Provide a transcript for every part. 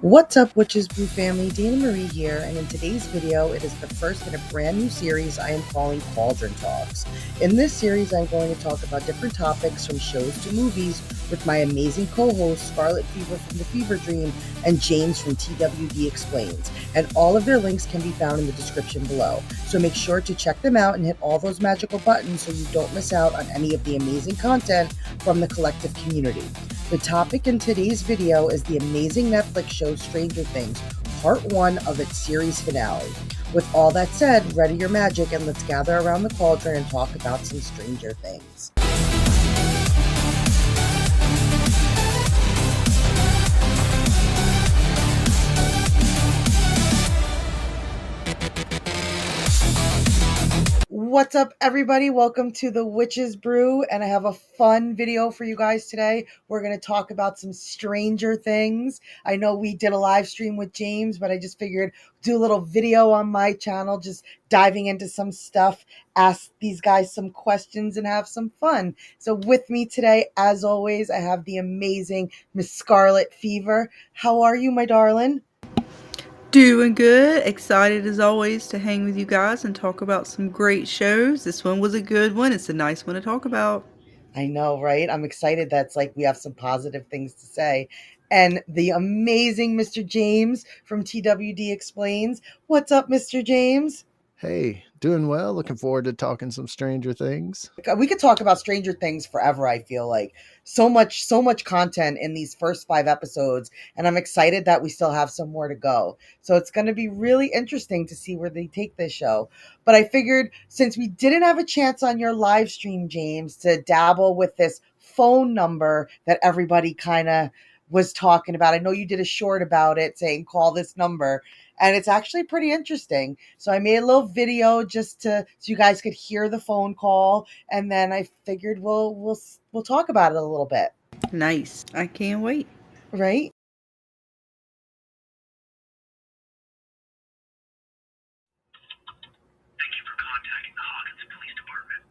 What's up, Witches Brew family? Dana Marie here, and in today's video, it is the first in a brand new series I am calling Cauldron Talks. In this series, I'm going to talk about different topics from shows to movies with my amazing co-hosts Scarlet Fever from The Fever Dream and James from TWDExplained, and all of their links can be found in the description below. So make sure to check them out and hit all those magical buttons so you don't miss out on any of the amazing content from the collective community. The topic in today's video is the amazing Netflix show Stranger Things, part 1 of its series finale. With all that said, ready your magic and let's gather around the cauldron and talk about some Stranger Things. What's up, everybody? Welcome to the Witches Brew, and I have a fun video for you guys today. We're going to talk about some Stranger Things. I know we did a live stream with James, but I just figured do a little video on my channel, just diving into some stuff, ask these guys some questions, and have some fun. So with me today, as always, I have the amazing Miss Scarlet Fever. How are you, my darling? Doing good. Excited as always to hang with you guys and talk about some great shows. This one was a good one. It's a nice one to talk about. I know, right? I'm excited that's like we have some positive things to say. And the amazing Mr. James from TWD Explains. What's up, Mr. James? Hey, doing well. Looking forward to talking some Stranger Things. We could talk about Stranger Things forever, I feel like. So much content in these first 5 episodes, and I'm excited that we still have some more to go. So it's going to be really interesting to see where they take this show. But I figured since we didn't have a chance on your live stream, James, to dabble with this phone number that everybody kind of was talking about. I know you did a short about it saying call this number, and it's actually pretty interesting. So I made a little video just so you guys could hear the phone call, and then I figured we'll talk about it a little bit. Nice. I can't wait. Right? Thank you for contacting the Hawkins Police Department.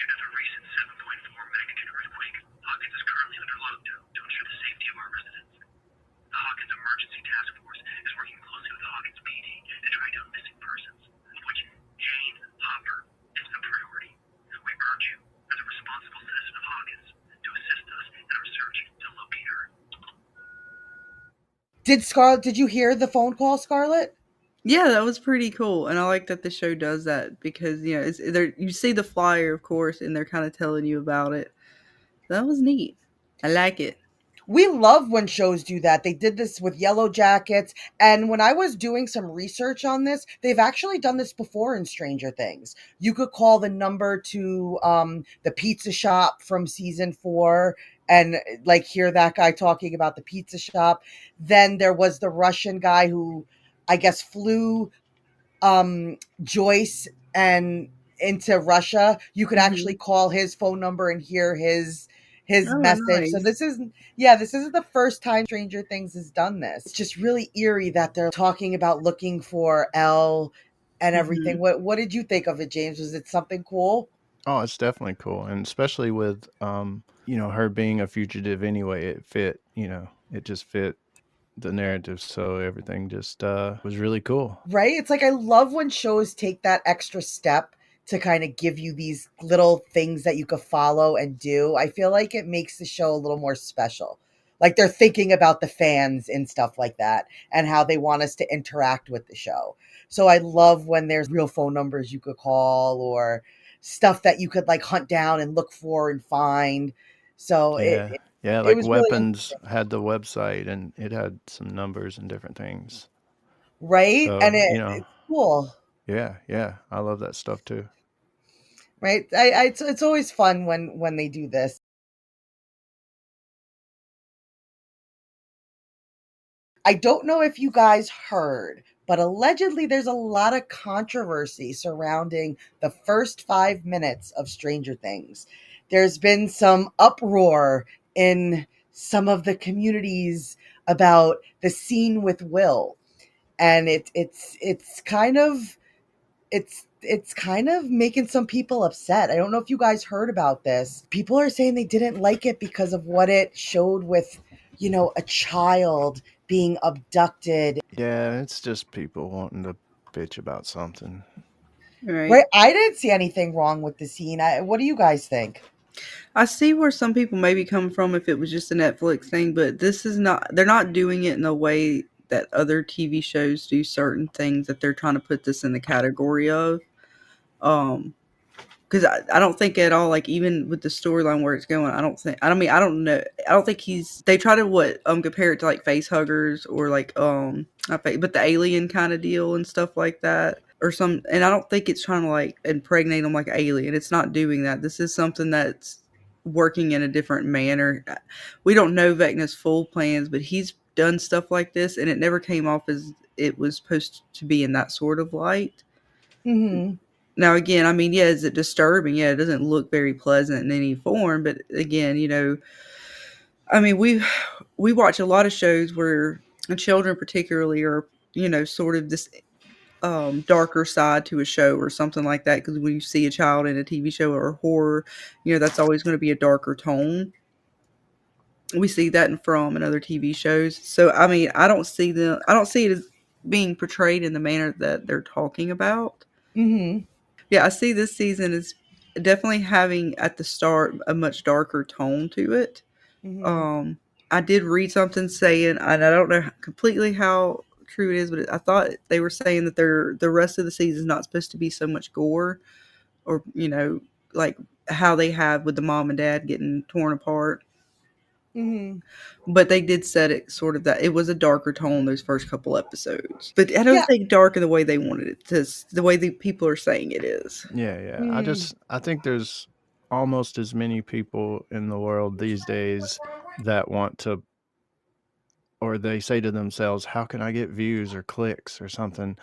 Due to the recent 7.4 magnitude earthquake, Hawkins is currently under lockdown to ensure the safety of our residents. The Hawkins Emergency Task Force is working closely with the Hawkins PD to track down missing persons, of which Jane Hopper is the priority. We urge you, as a responsible citizen of Hawkins, to assist us in our search to locate her. Did you hear the phone call, Scarlet? Yeah, that was pretty cool, and I like that the show does that because it's there. You see the flyer, of course, and they're kind of telling you about it. That was neat. I like it. We love when shows do that. They did this with Yellow Jackets. And when I was doing some research on this, they've actually done this before in Stranger Things. You could call the number to the pizza shop from season 4 and like hear that guy talking about the pizza shop. Then there was the Russian guy who I guess flew Joyce and into Russia. You could actually call his phone number and hear his Oh, message. So nice. this isn't the first time Stranger Things has done this. It's just really eerie that they're talking about looking for Elle and everything. What did you think of it, James? Was it something cool? Oh, it's definitely cool, and especially with her being a fugitive anyway. It just fit the narrative, so everything just was really cool. Right? It's like I love when shows take that extra step to kind of give you these little things that you could follow and do. I feel like it makes the show a little more special. Like they're thinking about the fans and stuff like that and how they want us to interact with the show. So I love when there's real phone numbers you could call or stuff that you could like hunt down and look for and find. So Yeah, yeah, it like was really Weapons interesting, had the website, and it had some numbers and different things. right? And So it's cool. yeah, I love that stuff too. Right? It's always fun when they do this. I don't know if you guys heard, but allegedly there's a lot of controversy surrounding the first 5 minutes of Stranger Things. There's been some uproar in some of the communities about the scene with Will, and it's kind of making some people upset. I don't know if you guys heard about this. People are saying they didn't like it because of what it showed with, a child being abducted. Yeah, it's just people wanting to bitch about something. Right. Right? I didn't see anything wrong with the scene. What do you guys think? I see where some people may be coming from if it was just a Netflix thing, but this is not, they're not doing it in a way that other TV shows do certain things that they're trying to put this in the category of. Because I don't think at all, like, even with the storyline where it's going, I don't think, I mean, I don't know. I don't think they try to compare it to like face huggers or like, not but the alien kind of deal and stuff like that or some, and I don't think it's trying to like impregnate them like alien. It's not doing that. This is something that's working in a different manner. We don't know Vecna's full plans, but he's done stuff like this and it never came off as it was supposed to be in that sort of light. Mm-hmm. Now, again, I mean, yeah, is it disturbing? Yeah, it doesn't look very pleasant in any form. But again, I mean, we watch a lot of shows where children, particularly, are sort of this darker side to a show or something like that. Because when you see a child in a TV show or horror, that's always going to be a darker tone. We see that in From and other TV shows. So, I mean, I don't see it as being portrayed in the manner that they're talking about. Mm-hmm. Yeah, I see this season is definitely having at the start a much darker tone to it. Mm-hmm. I did read something saying, and I don't know completely how true it is, but I thought they were saying that the rest of the season is not supposed to be so much gore, or like how they have with the mom and dad getting torn apart. Mm-hmm. But they did set it sort of that it was a darker tone those first couple episodes. But I don't Yeah. think dark in the way they wanted it to, the way the people are saying it is. Yeah. Mm. I think there's almost as many people in the world these days that want to, or they say to themselves, how can I get views or clicks or something?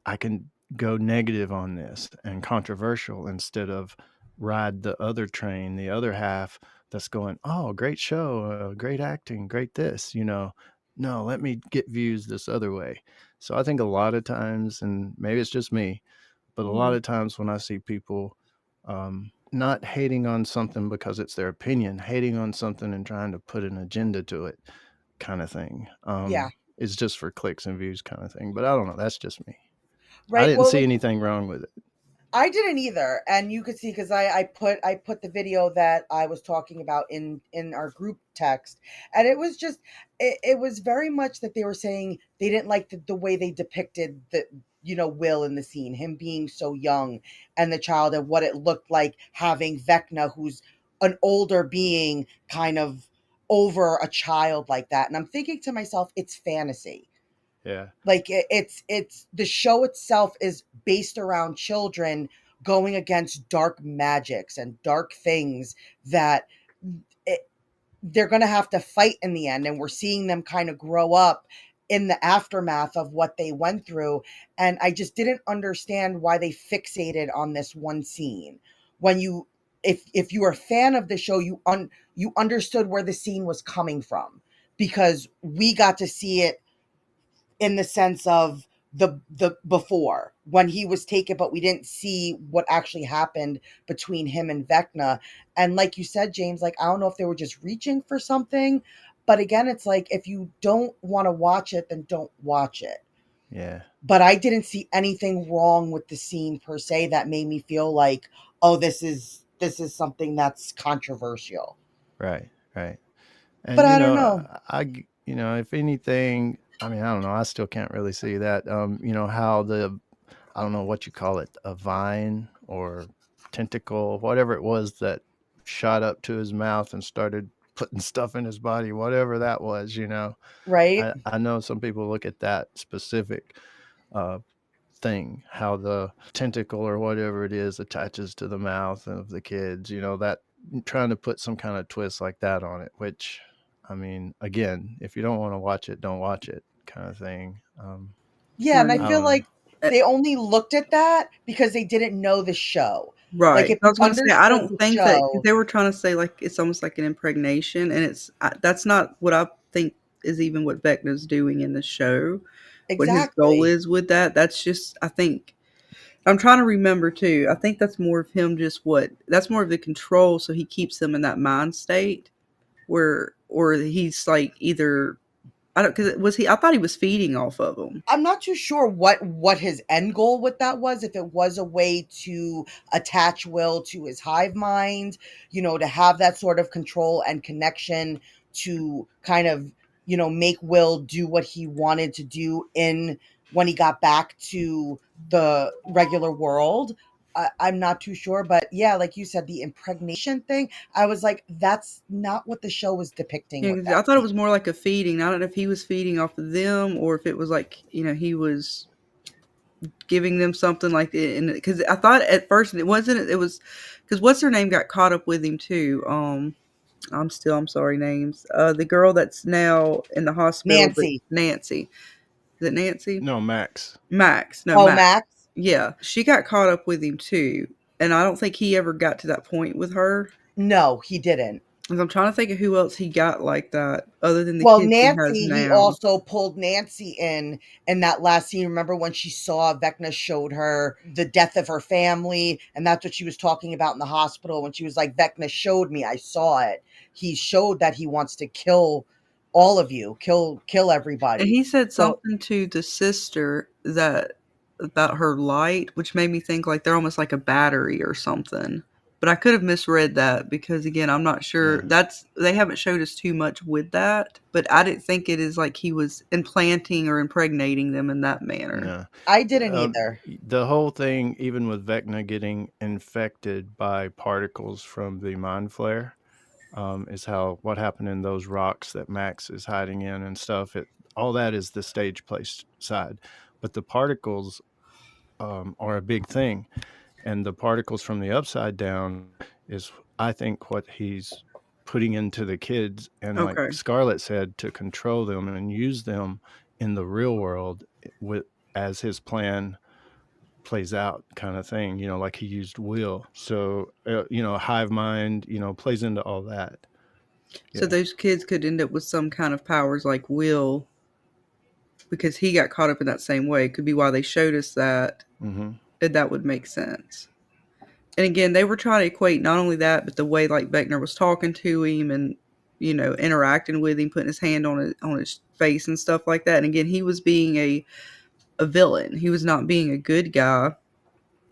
I can go negative on this and controversial instead of ride the other train, the other half that's going, oh, great show, great acting, great this, no, let me get views this other way. So I think a lot of times, and maybe it's just me, but a lot Mm-hmm. of times when I see people not hating on something because it's their opinion, hating on something and trying to put an agenda to it, kind of thing, Yeah. is just for clicks and views, kind of thing. But I don't know. That's just me. I Right. didn't Well, see anything wrong with it. I didn't either, and you could see because I put the video that I was talking about in our group text, and it was just it was very much that they were saying they didn't like the way they depicted the Will in the scene, him being so young, and the child, and what it looked like having Vecna, who's an older being, kind of over a child like that, and I'm thinking to myself, it's fantasy. Yeah. Like it's the show itself is based around children going against dark magics and dark things that it, they're going to have to fight in the end, and we're seeing them kind of grow up in the aftermath of what they went through. And I just didn't understand why they fixated on this one scene. When you if you were a fan of the show, you understood where the scene was coming from, because we got to see it in the sense of the before when he was taken, but we didn't see what actually happened between him and Vecna. And like you said, James, like I don't know if they were just reaching for something, but again, it's like if you don't want to watch it, then don't watch it. Yeah. But I didn't see anything wrong with the scene per se that made me feel like, oh, this is something that's controversial. Right. Right. But And I don't know. if anything, I mean, I don't know. I still can't really see that. How I don't know what you call it, a vine or tentacle, whatever it was that shot up to his mouth and started putting stuff in his body, whatever that was. Right? I know some people look at that specific uh, thing, how the tentacle or whatever it is attaches to the mouth of the kids, that trying to put some kind of twist like that on it, which, I mean, again, if you don't want to watch it, don't watch it, kind of thing. Yeah, and I Right. I feel don't know. like they only looked at that because they didn't know the show. Like Right. if I you was going to say, I understood don't the think that, because show, they were trying to say like it's almost like an impregnation, and that's not what I think is even what Vecna's doing in the show. What his goal exactly. is with that, that's just, I think, I'm trying to remember too. I think that's more of him that's more of the control, so he keeps them in that mind state where, or he's like either I don't, because was he? I thought he was feeding off of them. I'm not too sure what his end goal with that was. If it was a way to attach Will to his hive mind, to have that sort of control and connection to kind of, make Will do what he wanted to do in when he got back to the regular world. I'm not too sure, but yeah, like you said, the impregnation thing, I was like, that's not what the show was depicting Yeah, with 'cause I that thought it scene. was more like a feeding. I don't know if he was feeding off of them or if it was like, he was giving them something like it. Because I thought at first it wasn't. It was because what's her name got caught up with him too. I'm sorry names. The girl that's now in the hospital, but Nancy. Nancy. Is it Nancy? No, Max. Max. No, Oh, Max. Max? Yeah, she got caught up with him too, and I don't think he ever got to that point with her. No, he didn't. 'Cause I'm trying to think of who else he got like that other than the Well, kids he has Nancy, he now. also pulled Nancy in that last scene. Remember when she saw Vecna showed her the death of her family, and that's what she was talking about in the hospital when she was like, Vecna showed me, I saw it. He showed that he wants to kill all of you, kill And everybody. he said So something to the sister that about her light, which made me think like they're almost like a battery or something. But I could have misread that because again, I'm not sure. Yeah. They haven't showed us too much with that, but I didn't think it is like he was implanting or impregnating them in that manner. No. I didn't either. The whole thing, even with Vecna getting infected by particles from the mind flare, is what happened in those rocks that Max is hiding in and stuff. All that is the stage place side, but the particles are a big thing, and the particles from the upside down is, I think, what he's putting into the kids, and like Okay. Scarlet said, to control them and use them in the real world with as his plan plays out, kind of thing, like he used Will. So hive mind, plays into all that. So those kids could end up with some kind of powers like Will because he got caught up in that same way. It could be why they showed us that. Mm-hmm. And that would make sense. And again, they were trying to equate not only that, but the way like Vecna was talking to him and interacting with him, putting his hand on his face and stuff like that. And again, he was being a villain. He was not being a good guy.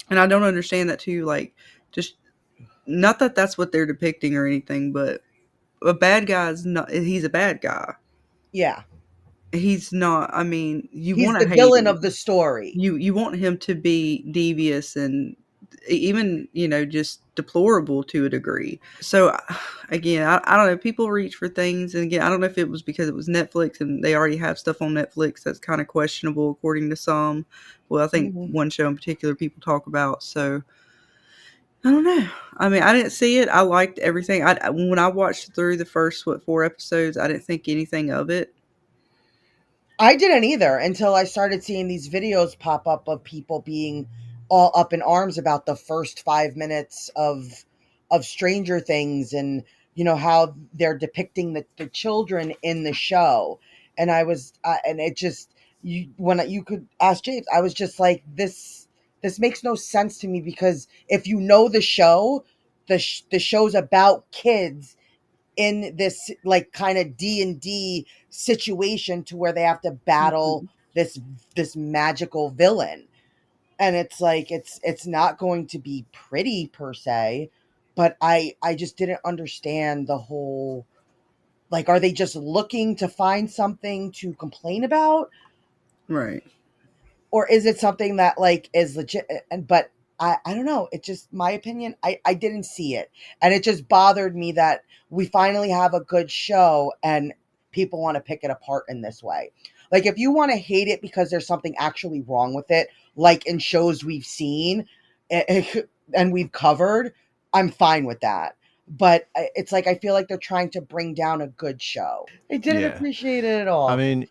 And I don't understand that too. Like, just not that that's what they're depicting or anything, but a bad guy is not. He's a bad guy. Yeah. He's not. I mean, you He's want to the hate villain him. of the story. You want him to be devious and even just deplorable to a degree. So again, I don't know, people reach for things, and again, I don't know if it was because it was Netflix and they already have stuff on Netflix that's kind of questionable according to some. Well, I think one show in particular people talk about. So I don't know. I mean, I didn't see it. I liked everything. When I watched through the first 4 episodes, I didn't think anything of it. I didn't either until I started seeing these videos pop up of people being all up in arms about the first 5 minutes of Stranger Things, and how they're depicting the children in the show. And I was and it just, you could ask James, I was just like, this makes no sense to me, because if you know the show, the show's about kids in this like kind of D&D situation to where they have to battle this magical villain. And it's like it's not going to be pretty per se, but I just didn't understand the whole, like, are they just looking to find something to complain about, Right. or is it something that like is legit? But I don't know. It just, my opinion, I didn't see it. And it just bothered me that we finally have a good show and people want to pick it apart in this way. Like, if you want to hate it because there's something actually wrong with it, like in shows we've seen and we've covered, I'm fine with that. But it's like, I feel like they're trying to bring down a good show. I didn't appreciate it at all. I mean,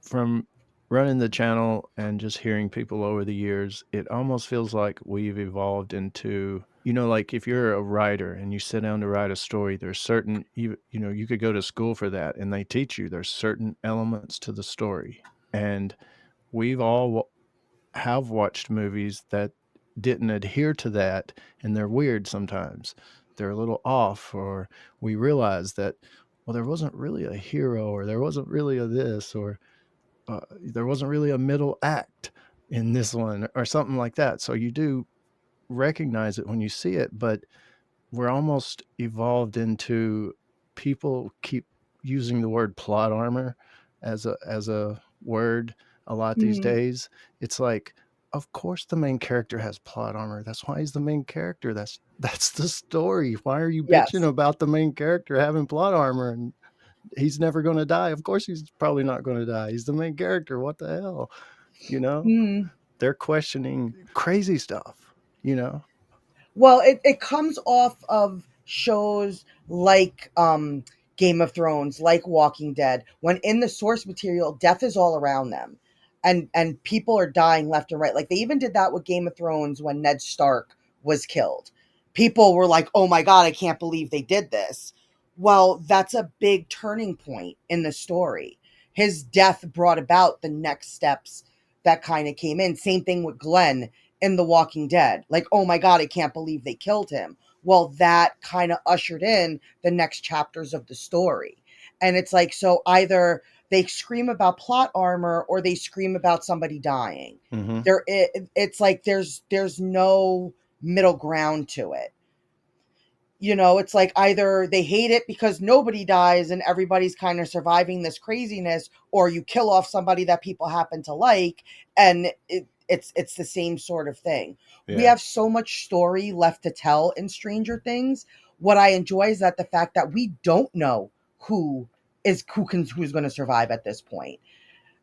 from running the channel and just hearing people over the years, it almost feels like we've evolved into, like if you're a writer and you sit down to write a story, there's certain, you could go to school for that and they teach you there's certain elements to the story. And we've all have watched movies that didn't adhere to that, and they're weird sometimes. They're a little off, or we realize that, well, there wasn't really a hero, or there wasn't really a this, or there wasn't really a middle act in this one, or something like that. So you do recognize it when you see it, but we're almost evolved into, people keep using the word plot armor as a word a lot these days. It's like, of course the main character has plot armor. That's why he's the main character. That's the story. Why are you Yes. bitching about the main character having plot armor and he's never going to die? Of course he's probably not going to die. He's the main character. What the hell? You know? They're questioning crazy stuff, you know? Well, it comes off of shows like Game of Thrones, like Walking Dead, when in the source material, death is all around them. And people are dying left and right. Like they even did that with Game of Thrones when Ned Stark was killed. People were like, "Oh my god, I can't believe they did this." Well, that's a big turning point in the story. His death brought about the next steps that kind of came in. Same thing with Glenn in The Walking Dead. Like, oh my God, I can't believe they killed him. Well, that kind of ushered in the next chapters of the story. And it's like, so either they scream about plot armor or they scream about somebody dying. Mm-hmm. It's like there's no middle ground to it. You know, it's like either they hate it because nobody dies and everybody's kind of surviving this craziness, or you kill off somebody that people happen to like, and it's the same sort of thing. Yeah. We have so much story left to tell in Stranger Things. What I enjoy is that the fact that we don't know who's going to survive at this point.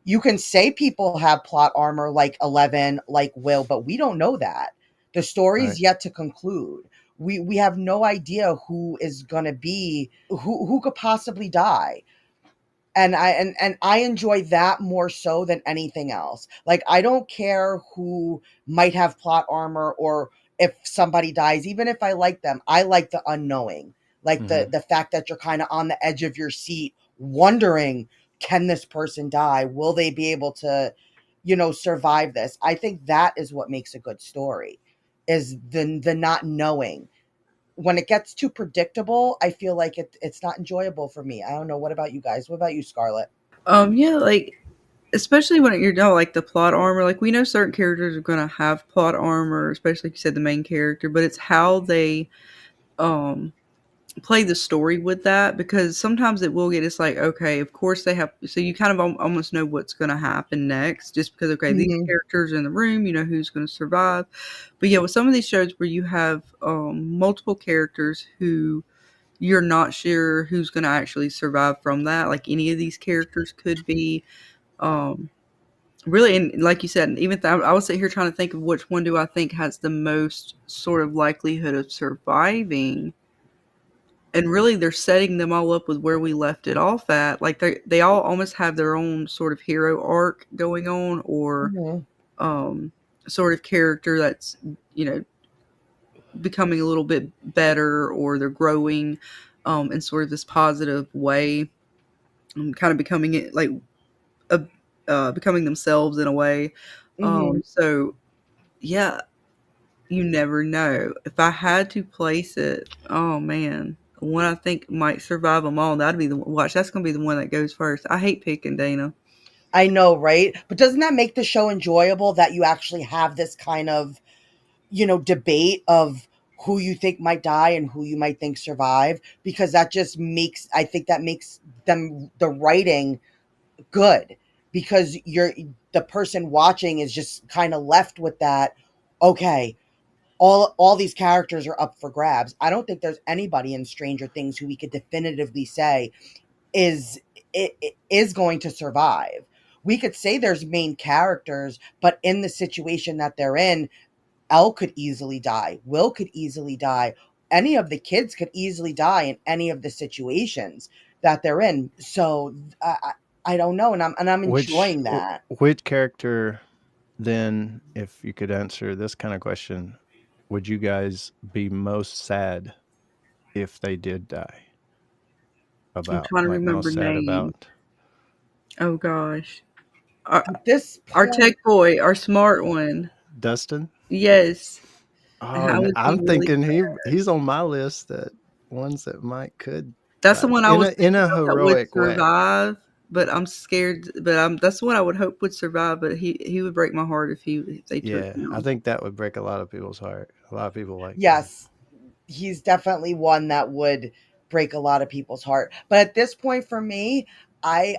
You can say people have plot armor like Eleven, like Will, but we don't know that. The story's Right. yet to conclude. We have no idea who is going to be, who could possibly die. And I enjoy that more so than anything else. Like I don't care who might have plot armor or if somebody dies, even if I like them. I like the unknowing. Like the fact that you're kind of on the edge of your seat wondering, can this person die? Will they be able to, survive this? I think that is what makes a good story, is the not knowing. When it gets too predictable, I feel like it's not enjoyable for me. I don't know. What about you guys? What about you, Scarlett? Yeah, like especially when you're like the plot armor. Like we know certain characters are gonna have plot armor, especially like you said, the main character. But it's how they play the story with that, because sometimes it will get, it's like, okay, of course they have, so you kind of almost know what's going to happen next, just because, okay, these characters are in the room, you know who's going to survive. But yeah, with some of these shows where you have multiple characters who you're not sure who's going to actually survive from that, like any of these characters could be really, and like you said, even I was sitting here trying to think of which one do I think has the most sort of likelihood of surviving. And really, they're setting them all up with where we left it off at. Like they all almost have their own sort of hero arc going on, or sort of character that's, becoming a little bit better, or they're growing in sort of this positive way, kind of becoming it like becoming themselves in a way. So yeah, you never know. If I had to place it, oh man, one I think might survive them all, that'd be the watch. That's gonna be the one that goes first. I hate picking, Dana. I know, right? But doesn't that make the show enjoyable that you actually have this kind of, debate of who you think might die and who you might think survive? Because that just makes, I think that makes the writing good, because the person watching is just kind of left with that, okay, all these characters are up for grabs. I don't think there's anybody in Stranger Things who we could definitively say is is going to survive. We could say there's main characters, but in the situation that they're in, Elle could easily die. Will could easily die. Any of the kids could easily die in any of the situations that they're in. So I don't know, and I'm enjoying that. Which character then, if you could answer this kind of question, would you guys be most sad if they did die? I'm trying to remember most sad names. about? Oh gosh, At this our point, tech boy, our smart one, Dustin? Yes. Oh, I'm thinking he's on my list that ones that could That's the one I was in thinking a of that would heroic way. survive, but I'm scared. But that's the one I would hope would survive. But he would break my heart if they took Yeah, I him. think that would break a lot of people's heart. A lot of people like him. Yes, he's definitely one that would break a lot of people's heart. But at this point for me, I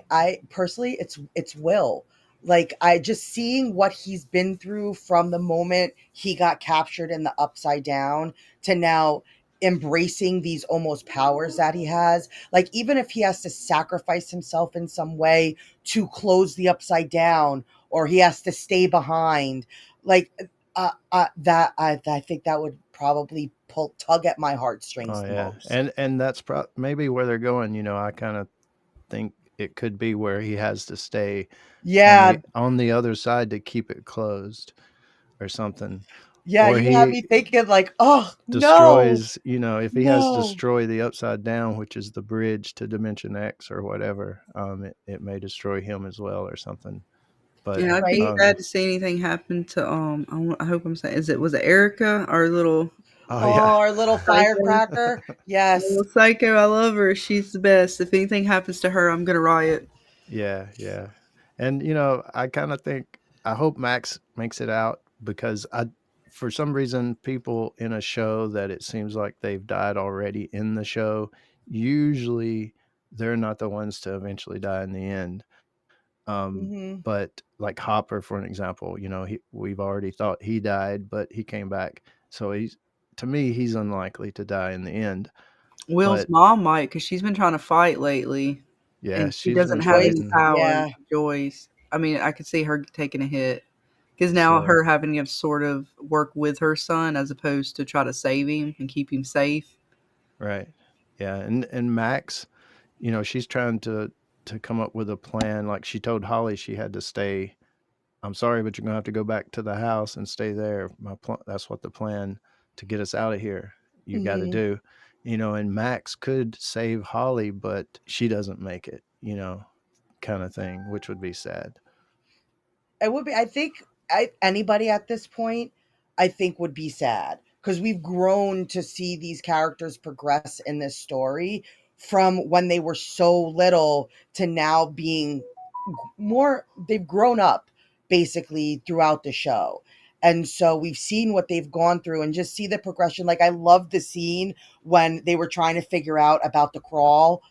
personally it's Will. Like I just seeing what he's been through from the moment he got captured in the upside down to now embracing these almost powers that he has. Like even if he has to sacrifice himself in some way to close the upside down or he has to stay behind, like I think that would probably tug at my heartstrings Oh the yeah, most. and that's maybe where they're going. I kind of think it could be where he has to stay Yeah, on the other side to keep it closed or something, yeah, or you have he me thinking like, oh no, destroys. If he has no. destroy the upside down, which is the bridge to Dimension X or whatever, it may destroy him as well or something. But Yeah, I'd I be Right? don't sad know. to see anything happen to I hope I'm saying was it Erica, our little Oh yeah. Oh, our little psycho? firecracker. Yes. Little psycho, I love her. She's the best. If anything happens to her, I'm gonna riot. Yeah, yeah. And I kind of think I hope Max makes it out because for some reason people in a show that it seems like they've died already in the show, usually they're not the ones to eventually die in the end. Hmm. But like Hopper, for an example, we've already thought he died, but he came back. So to me, he's unlikely to die in the end. Will's But mom might, because she's been trying to fight lately, yeah, and she she's doesn't been have any Joyce. fighting. power Yeah. like Joyce. I mean, I could see her taking a hit because now So her having to sort of work with her son as opposed to try to save him and keep him safe. right, yeah, and Max, she's trying to come up with a plan. Like she told Holly she had to stay. I'm sorry, but you're gonna have to go back to the house and stay there. That's what the plan to get us out of here. You got to Hmm. do, And Max could save Holly, but she doesn't make it. Kind of thing, which would be sad. It would be. I think anybody at this point, I think, would be sad because we've grown to see these characters progress in this story from when they were so little to now being more. They've grown up basically throughout the show. And so we've seen what they've gone through and just see the progression. Like I love the scene when they were trying to figure out about the crawl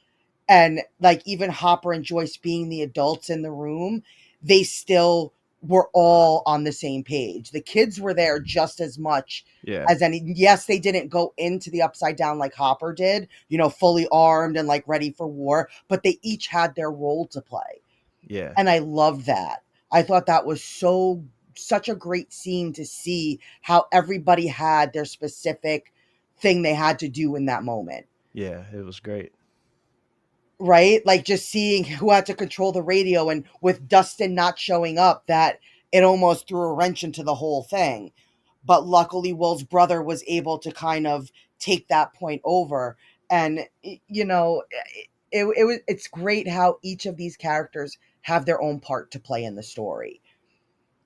and like even Hopper and Joyce being the adults in the room, they still were all on the same page. The kids were there just as much Yeah, as any. Yes, they didn't go into the upside down like Hopper did, fully armed and like ready for war, but they each had their role to play. yeah, And I love that. I thought that was such a great scene to see how everybody had their specific thing they had to do in that moment. yeah. It was great. Right? Like just seeing who had to control the radio and with Dustin not showing up, that it almost threw a wrench into the whole thing. But luckily, Will's brother was able to kind of take that point over. And, it's great how each of these characters have their own part to play in the story.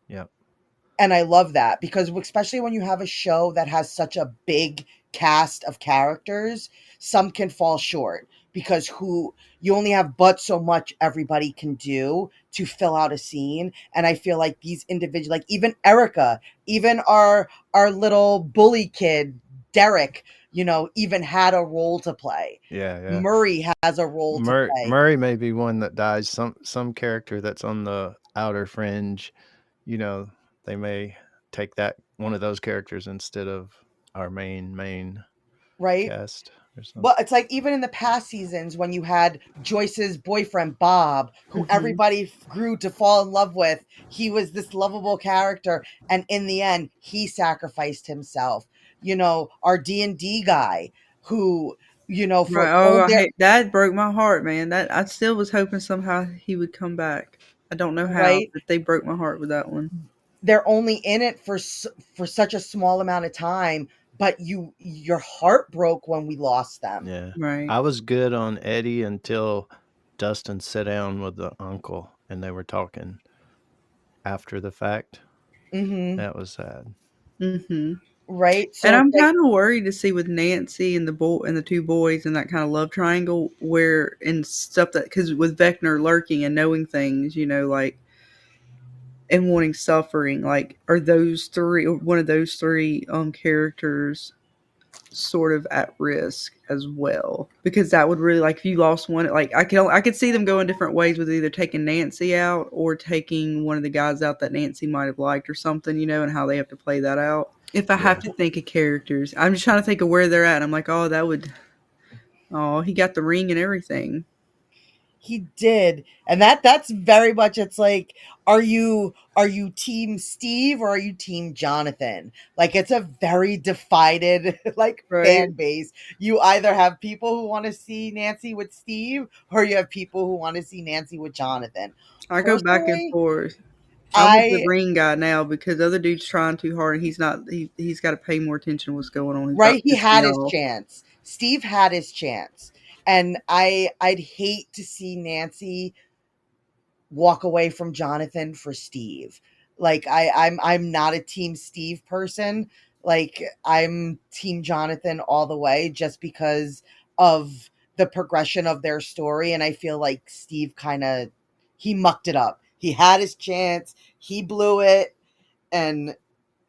Yeah, And I love that because especially when you have a show that has such a big cast of characters, some can fall short because who you only have but so much everybody can do to fill out a scene. And I feel like these individuals, like even Erica, even our little bully kid, Derek, even had a role to play. yeah, yeah. Murray has a role to play. Murray may be one that dies. Some character that's on the outer fringe, you know, they may take that one of those characters instead of our main Right? cast or something. Well, it's like even in the past seasons when you had Joyce's boyfriend Bob, who Hmm. everybody grew to fall in love with. He was this lovable character, and in the end, he sacrificed himself. Our D&D guy, who for Right. Oh, all I their hate that broke my heart, man. That I still was hoping somehow he would come back. I don't know how, right, but they broke my heart with that one. they're only in it for such a small amount of time, but your heart broke when we lost them. Yeah. Right. I was good on Eddie until Dustin sat down with the uncle and they were talking after the fact. Hmm. That was sad. Hmm. Right? And So it's I'm like, kind of worried to see with Nancy and the two boys and that kind of love triangle where and stuff that because with Vecna lurking and knowing things, like and wanting suffering, like are those three or one of those three characters sort of at risk as well, because that would really like if you lost one, like I could see them going different ways with either taking Nancy out or taking one of the guys out that Nancy might have liked or something, and how they have to play that out. If I have Yeah. to think of characters, I'm just trying to think of where they're at. I'm like, oh, that would, oh, he got the ring and everything. he did. And that's very much, it's like, are you team Steve or are you team Jonathan? Like, it's a very divided like Right. fan base. You either have people who want to see Nancy with Steve or you have people who want to see Nancy with Jonathan. I go back and Personally, forth. I'm with the I ring guy now because the other dude's trying too hard and he's not. He's got to pay more attention to what's going on. He's about right, to he piss me had his off. chance. Steve had his chance. And I'd hate to see Nancy walk away from Jonathan for Steve. Like, I'm not a team Steve person. Like, I'm team Jonathan all the way just because of the progression of their story. And I feel like Steve kind of, he mucked it up. He had his chance, he blew it, and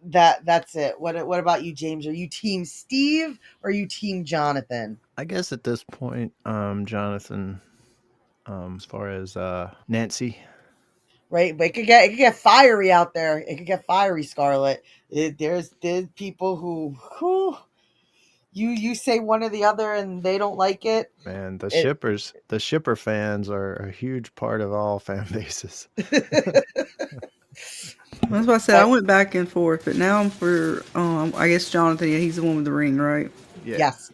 that's it. What about you, James? Are you team Steve or are you team Jonathan? I guess at this point, Jonathan, as far as Nancy. Right, but it could get fiery out there. It could get fiery, Scarlet. There's people who you say one or the other and they don't like it. Man, It the shipper fans are a huge part of all fan bases. That's why I said I but went back and forth, but now I'm for. I guess Jonathan. Yeah, he's the one with the ring, right? Yeah. yes,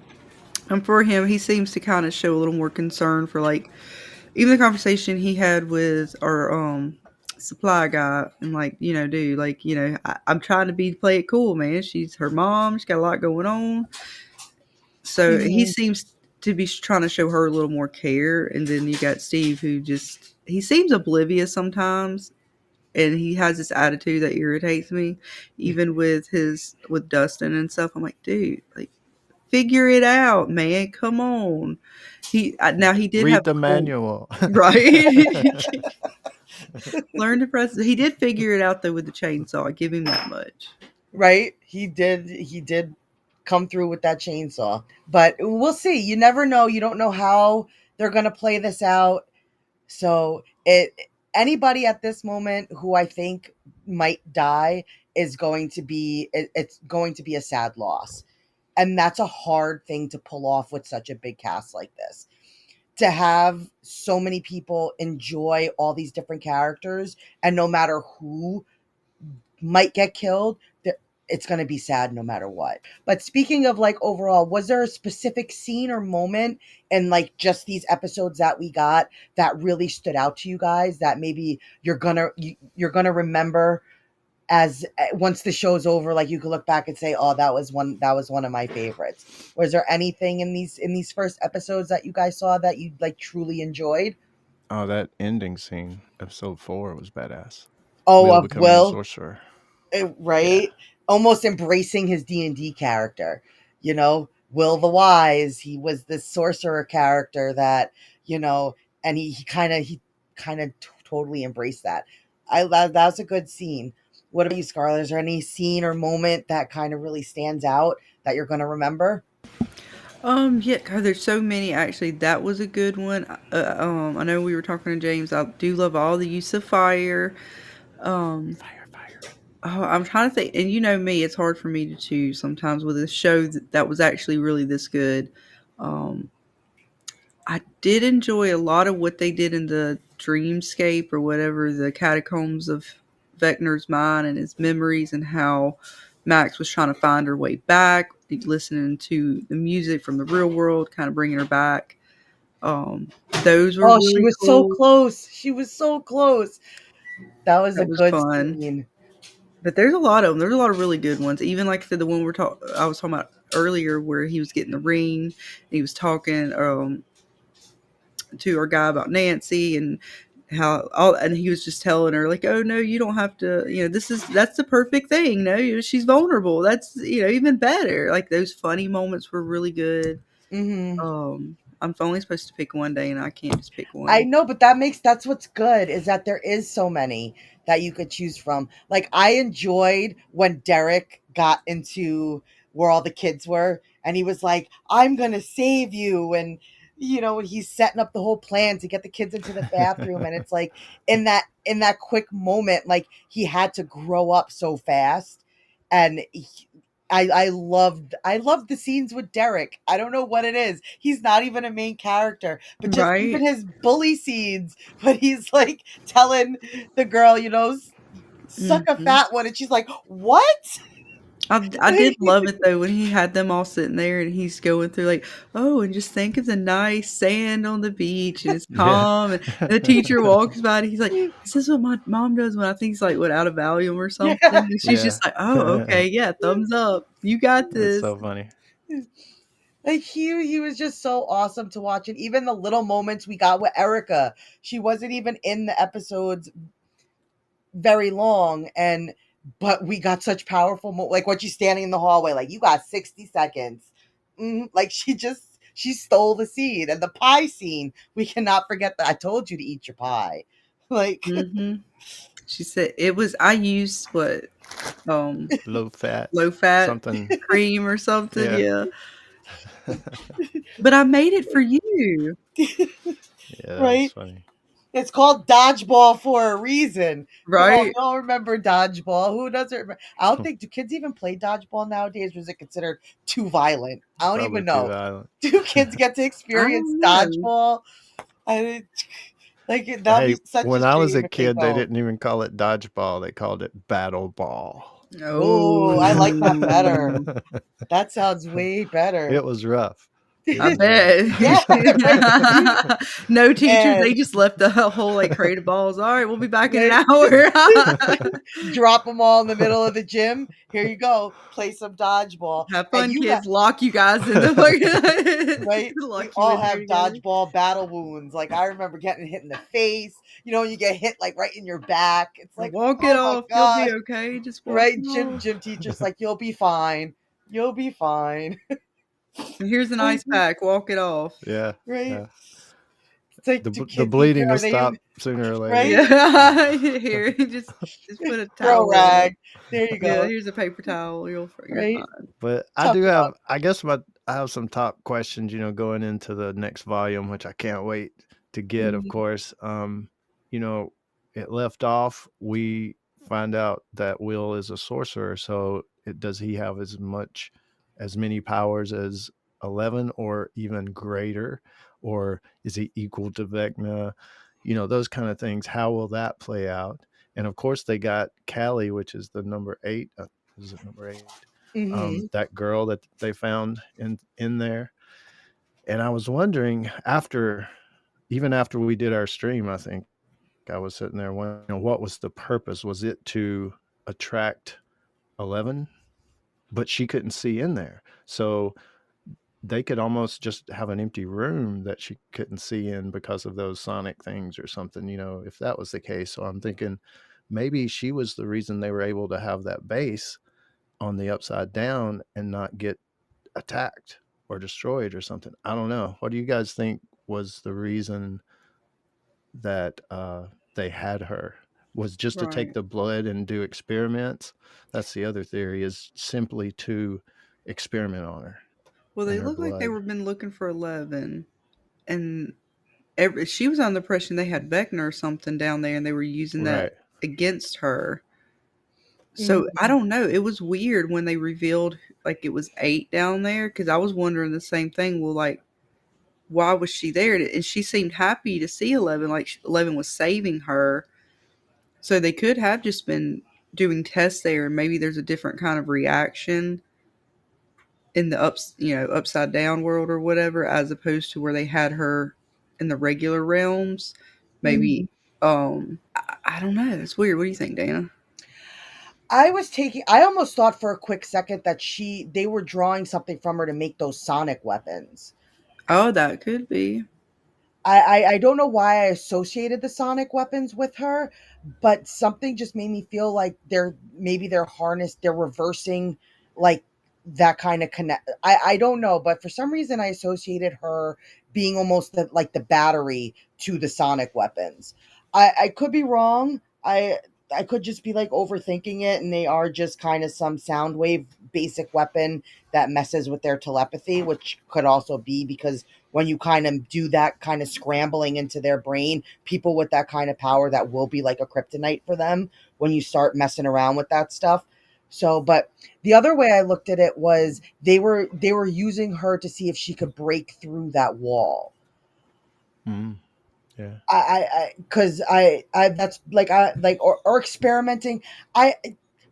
I'm for him. He seems to kind of show a little more concern for like even the conversation he had with our supply guy and like dude, like I'm trying to play it cool, man. She's her mom. She's got a lot going on, so he Mhm. seems to be trying to show her a little more care. And then you got Steve, who just he seems oblivious sometimes, and he has this attitude that irritates me. Even with Dustin and stuff, I'm like, dude, like figure it out, man. Come on. Now he did Read have the cold. manual. Right. Learn to press. He did figure it out though with the chainsaw. I give him that much. Right. He did come through with that chainsaw. But we'll see. You never know. You don't know how they're gonna play this out. So it anybody at this moment who I think might die is going to be it's going to be a sad loss. And that's a hard thing to pull off with such a big cast like this. To have so many people enjoy all these different characters, and no matter who might get killed, it's going to be sad no matter what. But speaking of like overall, was there a specific scene or moment in like just these episodes that we got that really stood out to you guys that maybe you're gonna remember as once the show's over, like you could look back and say, oh, that was one of my favorites? Was there anything in these first episodes that you guys saw that you like truly enjoyed? Oh, that ending scene, episode 4, was badass. Oh, Will of becoming a Will. sorcerer. Yeah. Right, almost embracing his D&D character. Will the Wise, he was this sorcerer character that, and he kind of totally embraced that. That's a good scene. What about you, Scarlett? Is there any scene or moment that kind of really stands out that you're going to remember? Yeah, God, there's so many actually. That was a good one. I know we were talking to James. I do love all the use of fire. Fire. Oh, I'm trying to think, and you know me, it's hard for me to choose sometimes with a show that was actually really this good. Um, I did enjoy a lot of what they did in the dreamscape or whatever, the catacombs of Vecna's mind and his memories, and how Max was trying to find her way back, listening to the music from the real world, kind of bringing her back. Um, those were Oh, she really was so cool. close. She was so close. That was a That was good fun. scene. But there's a lot of them. There's a lot of really good ones. Even like the one I was talking about earlier, where he was getting the ring, and he was talking to our guy about Nancy, and and he was just telling her like, oh no, you don't have to, that's the perfect thing. No, she's vulnerable. That's, even better. Like those funny moments were really good. I'm only supposed to pick one day, and I can't just pick one. I know, but that's what's good, is that there is so many that you could choose from. Like, I enjoyed when Derek got into where all the kids were, and he was like, I'm gonna save you, and he's setting up the whole plan to get the kids into the bathroom, and it's like in that quick moment, like, he had to grow up so fast. And I loved the scenes with Derek. I don't know what it is. He's not even a main character, but just even Right. his bully scenes, but he's like telling the girl, suck a Hmm. fat one, and she's like, "What?" I did love it though when he had them all sitting there and he's going through like, oh, and just think of the nice sand on the beach and it's Yeah. calm. And the teacher walks by and he's like, this is what my mom does when I think he's like without a Valium or something. Yeah. And she's just like, oh, okay, yeah, thumbs up. You got That's this. so funny. Like, he was just so awesome to watch. And even the little moments we got with Erica, she wasn't even in the episodes very long, but we got such powerful like when she's standing in the hallway, like, you got 60 seconds. Like, she stole the scene. And the pie scene, we cannot forget that. I told you to eat your pie. Like, Hmm. She said I used what, Low fat. low fat Something. cream or something. Yeah. Yeah. But I made it for you. Yeah, that was right? funny. It's called dodgeball for a reason. Right. We all remember dodgeball. Who doesn't remember? I don't think, do kids even play dodgeball nowadays? Or is it considered too violent? I don't Probably even too know. violent. Do kids get to I experience don't know. dodgeball? I like, that'd Hey, be such a when I was shame a if they kid, they don't. didn't even call it dodgeball. They called it battle ball. Oh, I like that better. Oh. That sounds way better. It was rough. It I was rough. Yeah, right. No teachers, they And just left the whole like crate of balls. All right, we'll be back in an right, hour. drop them all in the middle of the gym. Here you go. Play some dodgeball. Have And fun, you have kids. Lock you guys in the right? We lock you all in there have together. dodgeball battle wounds. Like, I remember getting hit in the face. You get hit like right in your back. It's like, Walk it oh my off. You'll be gosh. okay. Just walk Right? it Gym off. gym teachers like, you'll be fine. You'll be fine. And here's an ice pack. Walk it off. Yeah. Right? Yeah. It's like, do The kids even, bleeding will are they even stop sooner or later. right? Yeah. Here, just put a Throw towel on it. rag. There you Yeah, go. here's a paper towel. You're Right? fine. But I Tough do enough. have, I guess, I have some top questions, going into the next volume, which I can't wait to get, of course. You know, it left off, we find out that Will is a sorcerer. So does he have as many powers as 11 or even greater? Or is he equal to Vecna? Those kind of things. How will that play out? And of course, they got Callie, which is the number 8. Is it number 8? That girl that they found in there. And I was wondering, even after we did our stream, I think I was sitting there wondering, what was the purpose? Was it to attract 11? But she couldn't see in there. So they could almost just have an empty room that she couldn't see in because of those sonic things or something, if that was the case. So I'm thinking maybe she was the reason they were able to have that base on the upside down and not get attacked or destroyed or something. I don't know. What do you guys think was the reason that they had her? Was just to take Right. the blood and do experiments? That's the other theory, is simply to experiment on her Well, they and her look like they blood. were been looking for 11, and she was on the impression they had Vecna or something down there, and they were using that Right. against her. So I don't know. It was weird when they revealed like it was 8 down there, because I was wondering the same thing. Well, like, why was she there? And she seemed happy to see 11, like 11 was saving her. So they could have just been doing tests there, and maybe there's a different kind of reaction in the upside down world or whatever, as opposed to where they had her in the regular realms. Maybe I don't know. It's weird. What do you think, Dana? I almost thought for a quick second that they were drawing something from her to make those sonic weapons. Oh, that could be. I don't know why I associated the sonic weapons with her, but something just made me feel like they're harnessed, they're reversing like that kind of connect. I don't know, but for some reason I associated her being almost like the battery to the sonic weapons. I could be wrong. I could just be like overthinking it, and they are just kind of some sound wave basic weapon that messes with their telepathy, which could also be because when you kind of do that kind of scrambling into their brain, people with that kind of power, that will be like a kryptonite for them when you start messing around with that stuff. So, but the other way I looked at it was they were using her to see if she could break through that wall. Yeah. Because that's like or experimenting.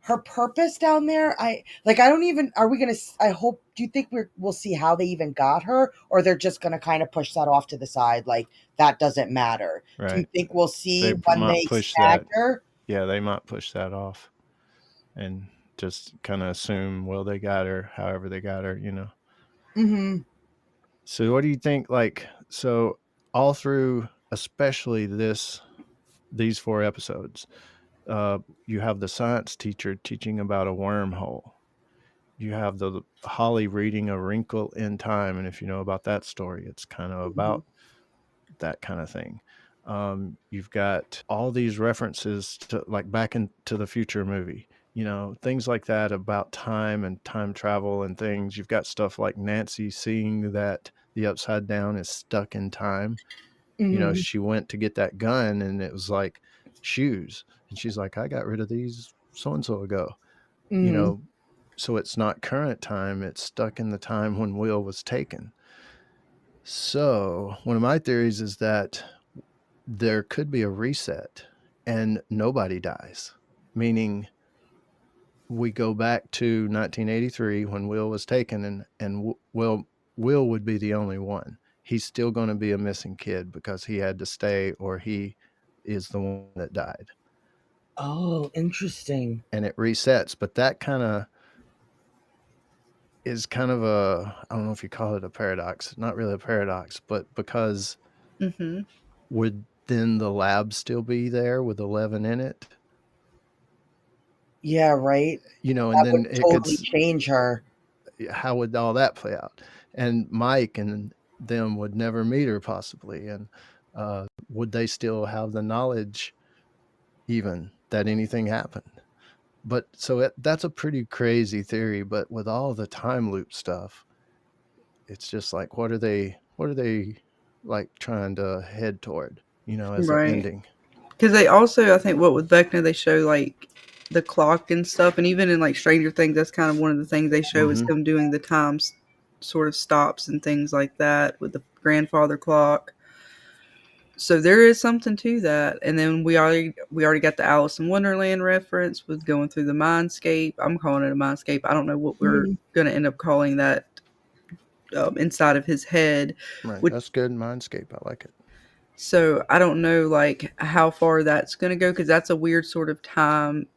Her purpose down there. I don't even. Are we gonna? I hope. Do you think we'll see how they even got her, or they're just gonna kind of push that off to the side, like that doesn't matter? Do you Right. think we'll see They when might they push snagged that. her? Yeah, they might push that off and just kind of assume, well, they got her, however they got her, Mm-hmm. So, what do you think? Like, so all through, especially these 4 episodes, you have the science teacher teaching about a wormhole. You have the Holly reading A Wrinkle in Time, and if you know about that story, it's kind of Mm-hmm. about that kind of thing. You've got all these references to like Back into the Future movie, things like that about time and time travel and things. You've got stuff like Nancy seeing that the Upside Down is stuck in time. Mm-hmm. She went to get that gun and it was like shoes. And she's like, I got rid of these so and so ago, you Mm-hmm. know, so it's not current time, it's stuck in the time when Will was taken. So, one of my theories is that there could be a reset and nobody dies, meaning we go back to 1983 when Will was taken, and Will would be the only one. He's still going to be a missing kid because he had to stay, or he is the one that died. Oh, interesting. And it resets, but that kind of is kind of I don't know if you call it a paradox, not really a paradox, but because Mm-hmm. would then the lab still be there with 11 in it? Yeah, right. And That would then it could, totally change her. how would all that play out? And Mike and them would never meet her possibly. And would they still have the knowledge even that anything happened? But so that's a pretty crazy theory, but with all the time loop stuff, it's just like, what are they like trying to head toward, as an Right. ending? Because they also, I think, what with Vecna, they show like the clock and stuff, and even in like Stranger Things, that's kind of one of the things they show is Mm-hmm. him doing the times sort of stops and things like that with the grandfather clock. So there is something to that. And then we already got the Alice in Wonderland reference with going through the mindscape. I'm calling it a mindscape. I don't know what we're Mhm. going to end up calling that inside of his head. Right. Which That's good. Mindscape. I like it. so I don't know like how far that's going to go because that's a weird sort of time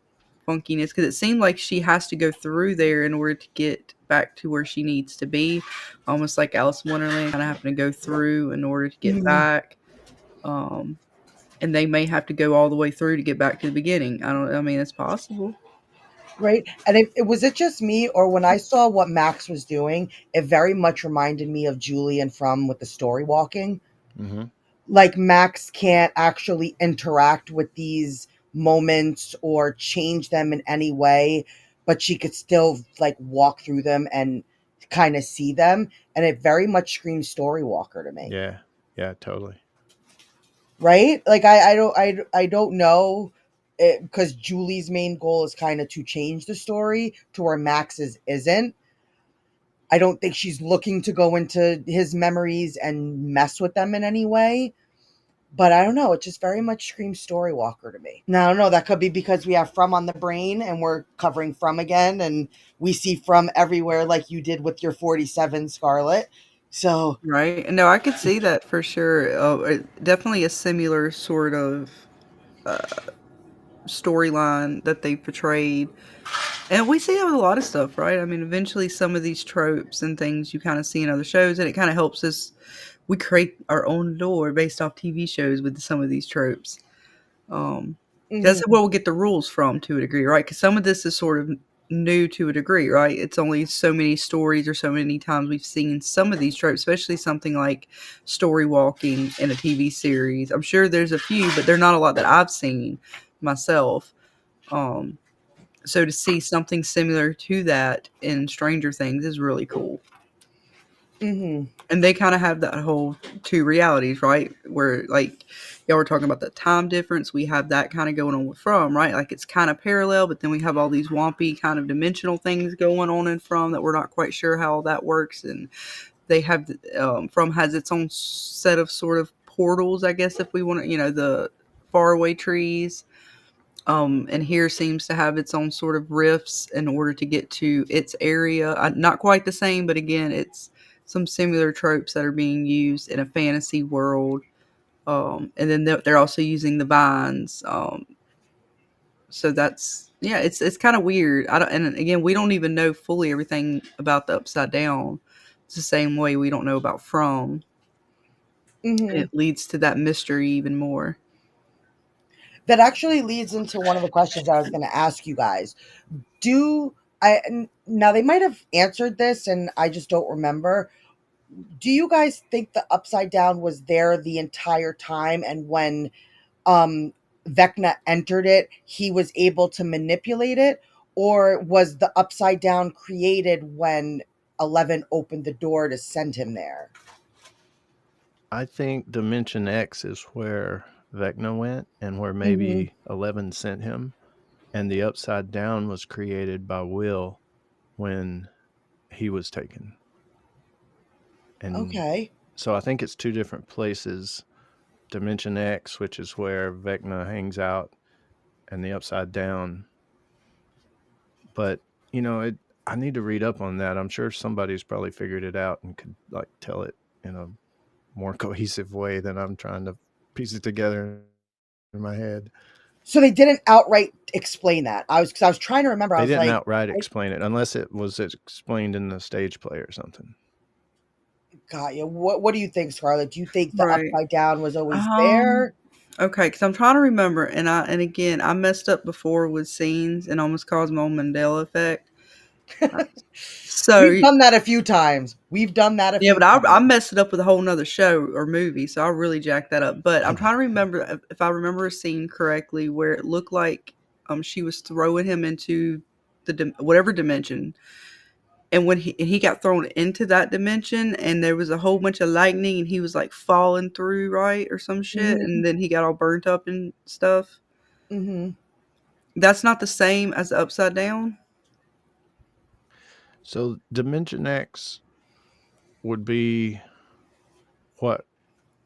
funkiness because it seemed like she has to go through there in order to get back to where she needs to be, almost like Alice in Wonderland kind of having to go through in order to get Mhm. back. Um, and they may have to go all the way through to get back to the beginning. I mean, it's possible. Right. And it was it just me, or when I saw what Max was doing, it very much reminded me of Julian from with the story walking. Mm-hmm. Like Max can't actually interact with these moments or change them in any way, but she could still like walk through them and kind of see them. And it very much screams story walker to me. Yeah. Yeah. Totally. Right? Like I don't know, because Julie's main goal is kind of to change the story to where Max's isn't. I don't think she's looking to go into his memories and mess with them in any way. But I don't know. It just very much screams story walker to me. Now I don't know. That could be because we have From on the brain and we're covering From again, and we see From everywhere, like you did with your 47 Scarlet. So Right. No, I could see that for sure. Definitely a similar sort of storyline that they portrayed. And we see that with a lot of stuff, right? I mean, eventually some of these tropes and things you kind of see in other shows, and it kind of helps us. We create our own lore based off TV shows with some of these tropes. That's where we'll get the rules from to a degree, right? Because some of this is sort of new to a degree, right? It's only so many stories or so many times we've seen some of these tropes, especially something like story walking in a TV series. I'm sure there's a few, but they're not a lot that I've seen myself. So to see something similar to that in Stranger Things is really cool. And they kind of have that whole two realities, right? Where, like, y'all were talking about the time difference. We have that kind of going on with From, right? Like, it's kind of parallel, but then we have all these wompy kind of dimensional things going on in From that we're not quite sure how that works. And they have, From has its own set of sort of portals, I guess, if we want to, the faraway trees. And here seems to have its own sort of rifts in order to get to its area. Not quite the same, but again, it's some similar tropes that are being used in a fantasy world. And then they're also using the vines. So that's, yeah, it's kind of weird. And again, we don't even know fully everything about the Upside Down. It's the same way we don't know about From. And it leads to that mystery even more. That actually leads into one of the questions I was going to ask you guys. Now they might have answered this and I just don't remember. Do you guys think the Upside Down was there the entire time, and when Vecna entered it, he was able to manipulate it? Or was the Upside Down created when 11 opened the door to send him there? I think Dimension X is where Vecna went and where maybe 11 sent him. And the Upside Down was created by Will when he was taken. And okay. So I think it's two different places. Dimension X, which is where Vecna hangs out, and the Upside Down. But, I need to read up on that. I'm sure somebody's probably figured it out and could tell it in a more cohesive way than I'm trying to piece it together in my head. So they didn't outright explain that. I was trying to remember. They didn't outright explain it unless it was explained in the stage play or something. Got you. What do you think, Scarlett? Do you think the Right. Upside Down was always there? Okay, because I'm trying to remember, and again, I messed up before with scenes and almost caused my own Mandela effect. So we've done that a few times. Yeah, but I messed it up with a whole nother show or movie, so I really jacked that up. But I'm trying to remember if I remember a scene correctly where it looked like she was throwing him into whatever dimension. And when he got thrown into that dimension, and there was a whole bunch of lightning, and he was like falling through, right, or some shit, and then he got all burnt up and stuff. That's not the same as the Upside Down. So Dimension X would be what?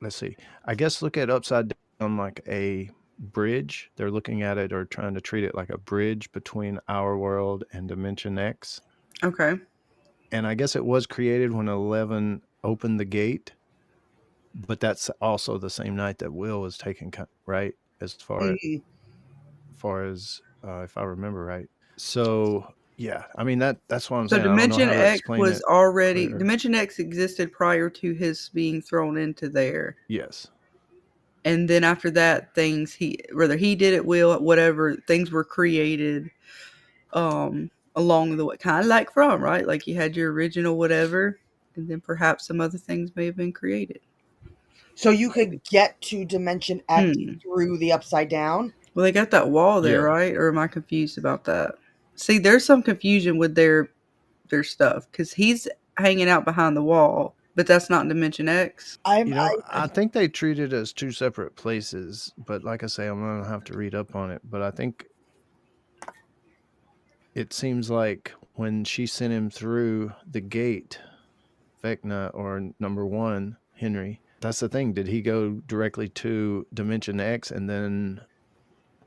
Let's see. I guess look at Upside Down like a bridge. They're looking at it or trying to treat it like a bridge between our world and Dimension X. Okay. And I guess it was created when 11 opened the gate, but that's also the same night that Will was taken, right? As far as if I remember right. So yeah, I mean that's what I'm saying. Dimension I don't know how to X explain was it already clearer. Dimension X existed prior to his being thrown into there. Yes. And then after that, whether he did it, Will, whatever, things were created along the way, kind of like From, right? Like you had your original whatever, and then perhaps some other things may have been created. So you could get to Dimension X through the Upside Down? Well, they got that wall there, right? Or am I confused about that? See, there's some confusion with their stuff because he's hanging out behind the wall, but that's not Dimension X. I think they treat it as two separate places, but like I say, I'm going to have to read up on it. But I think it seems like when she sent him through the gate, Vecna or number one, Henry, that's the thing. Did he go directly to Dimension X and then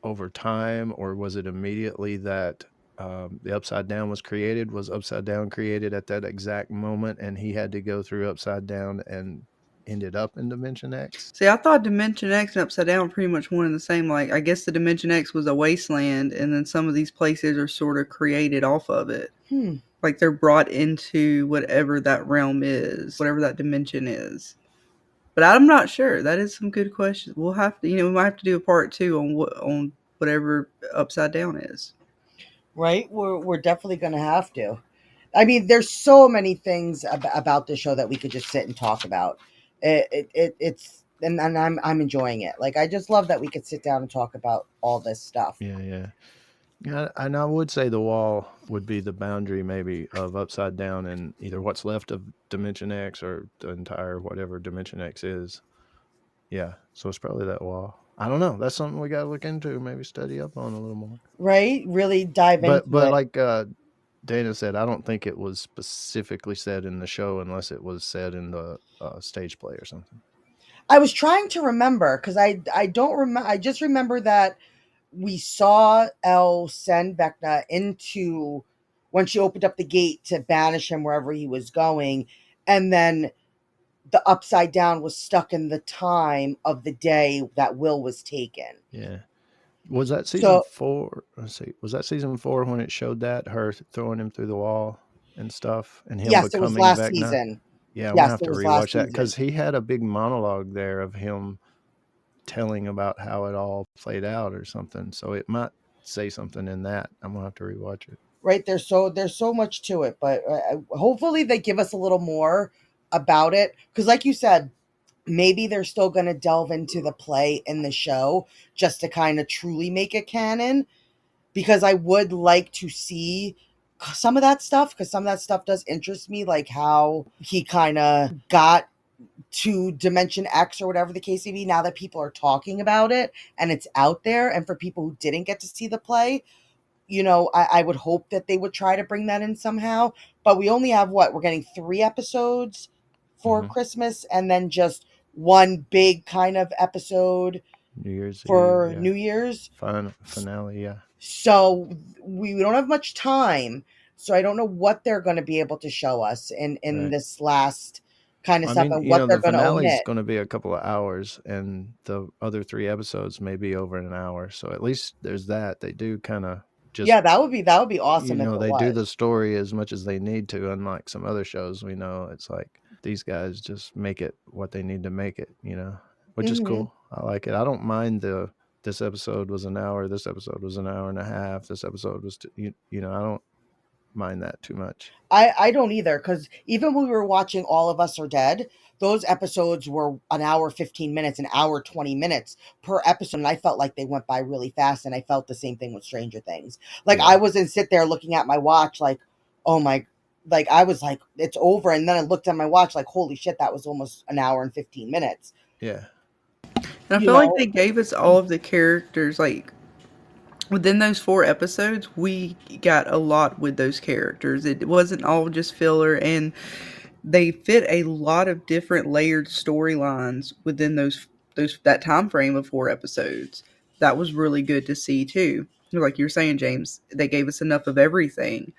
over time, or was it immediately that the Upside Down was created? Was Upside Down created at that exact moment and he had to go through Upside Down and ended up in Dimension X. See, I thought Dimension X and Upside Down were pretty much one and the same. Like, I guess the Dimension X was a wasteland, and then some of these places are sort of created off of it. Like, they're brought into whatever that realm is, whatever that dimension is. But I'm not sure. That is some good questions. We'll have to, we might have to do a part 2 on whatever Upside Down is. Right? We're definitely going to have to. I mean, there's so many things about this show that we could just sit and talk about. It's and I'm enjoying it. Like, I just love that we could sit down and talk about all this stuff. Yeah. And I would say the wall would be the boundary maybe of Upside Down and either what's left of Dimension X or the entire whatever Dimension X is. Yeah, so it's probably that wall. I don't know. That's something we got to look into, maybe study up on a little more. Right? Really dive into it. But like Dana said, I don't think it was specifically said in the show unless it was said in the stage play or something. I was trying to remember because I don't remember. I just remember that we saw Elle send Vecna into when she opened up the gate to banish him wherever he was going, and then the Upside Down was stuck in the time of the day that Will was taken. Yeah. Was that season 4? Let's see. Was that season 4 when it showed that her throwing him through the wall and stuff, and him yes, becoming it was last Vecna? season. Yeah, I'm gonna have to rewatch that because he had a big monologue there of him telling about how it all played out or something. So it might say something in that. I'm gonna have to rewatch it. Right, there's so much to it, but hopefully they give us a little more about it because, like you said, maybe they're still going to delve into the play in the show just to kind of truly make it canon, because I would like to see some of that stuff, because some of that stuff does interest me, like how he kind of got to Dimension X or whatever the case may be, now that people are talking about it and it's out there. And for people who didn't get to see the play, I would hope that they would try to bring that in somehow. But we only have we're getting 3 episodes for Christmas, and then just one big kind of episode New Year's for Eve, yeah. New Year's finale, yeah. So we don't have much time, so I don't know what they're going to be able to show us in right. this last kind of stuff, and what they're going to omit. The finale is going to be a couple of hours, and the other 3 episodes may be over an hour, so at least there's that. They do kind of just, that would be awesome. They do the story as much as they need to, unlike some other shows. We know it's like these guys just make it what they need to make it, which is cool. I like it. I don't mind this episode was an hour, this episode was an hour and a half, this episode was I don't mind that too much. I don't either, because even when we were watching All of Us Are Dead, those episodes were an hour 15 minutes, an hour 20 minutes per episode, and I felt like they went by really fast. And I felt the same thing with Stranger Things. Like, I wasn't sit there looking at my watch like, oh my, like I was like, it's over, and then I looked at my watch like, holy shit, that was almost an hour and 15 minutes. Yeah. And I feel like they gave us all of the characters, like, within those 4 episodes, we got a lot with those characters. It wasn't all just filler, and they fit a lot of different layered storylines within that time frame of 4 episodes. That was really good to see too. Like you were saying, James, they gave us enough of everything.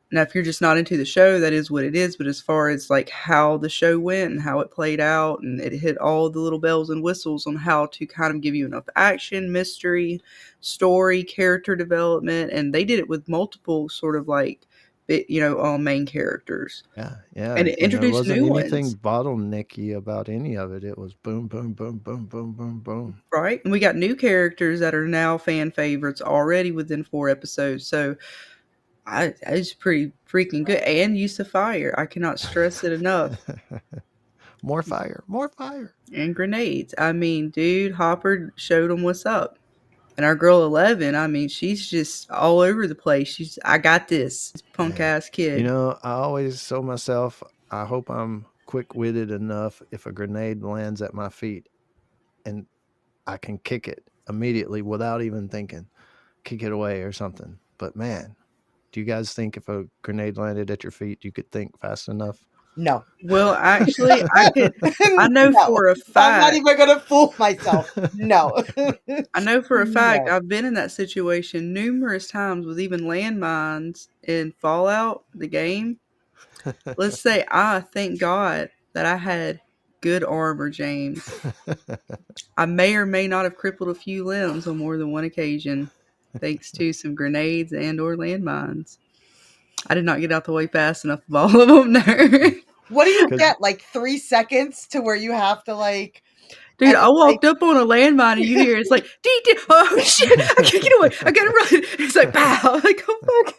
Now, if you're just not into the show, that is what it is. But as far as like how the show went and how it played out, and it hit all the little bells and whistles on how to kind of give you enough action, mystery, story, character development. And they did it with multiple sort of like, main characters. Yeah. And it introduced new ones. There wasn't anything bottlenecky about any of it. It was boom, boom, boom, boom, boom, boom, boom. Right. And we got new characters that are now fan favorites already within 4 episodes. So I was pretty freaking good. And use of fire. I cannot stress it enough. More fire. And grenades. I mean, dude, Hopper showed them what's up. And our girl 11, I mean, she's just all over the place. I got this punk ass kid. I always told myself, I hope I'm quick-witted enough if a grenade lands at my feet and I can kick it immediately without even thinking, kick it away or something. But man, do you guys think if a grenade landed at your feet, you could think fast enough? No. Well, actually, I know for a fact. I'm not even going to fool myself. No. I know for a fact I've been in that situation numerous times with even landmines in Fallout, the game. Let's say thank God that I had Good armor, James. I may or may not have crippled a few limbs on more than one occasion, thanks to some grenades and or landmines. I did not get out the way fast enough of all of them. No. What do you 'Cause- get? Like 3 seconds to where you have to like. Dude, And I it's walked up on a landmine and you hear it's like, dee, oh shit, I can't get away. I gotta run. It's like, pow. Like, oh fuck.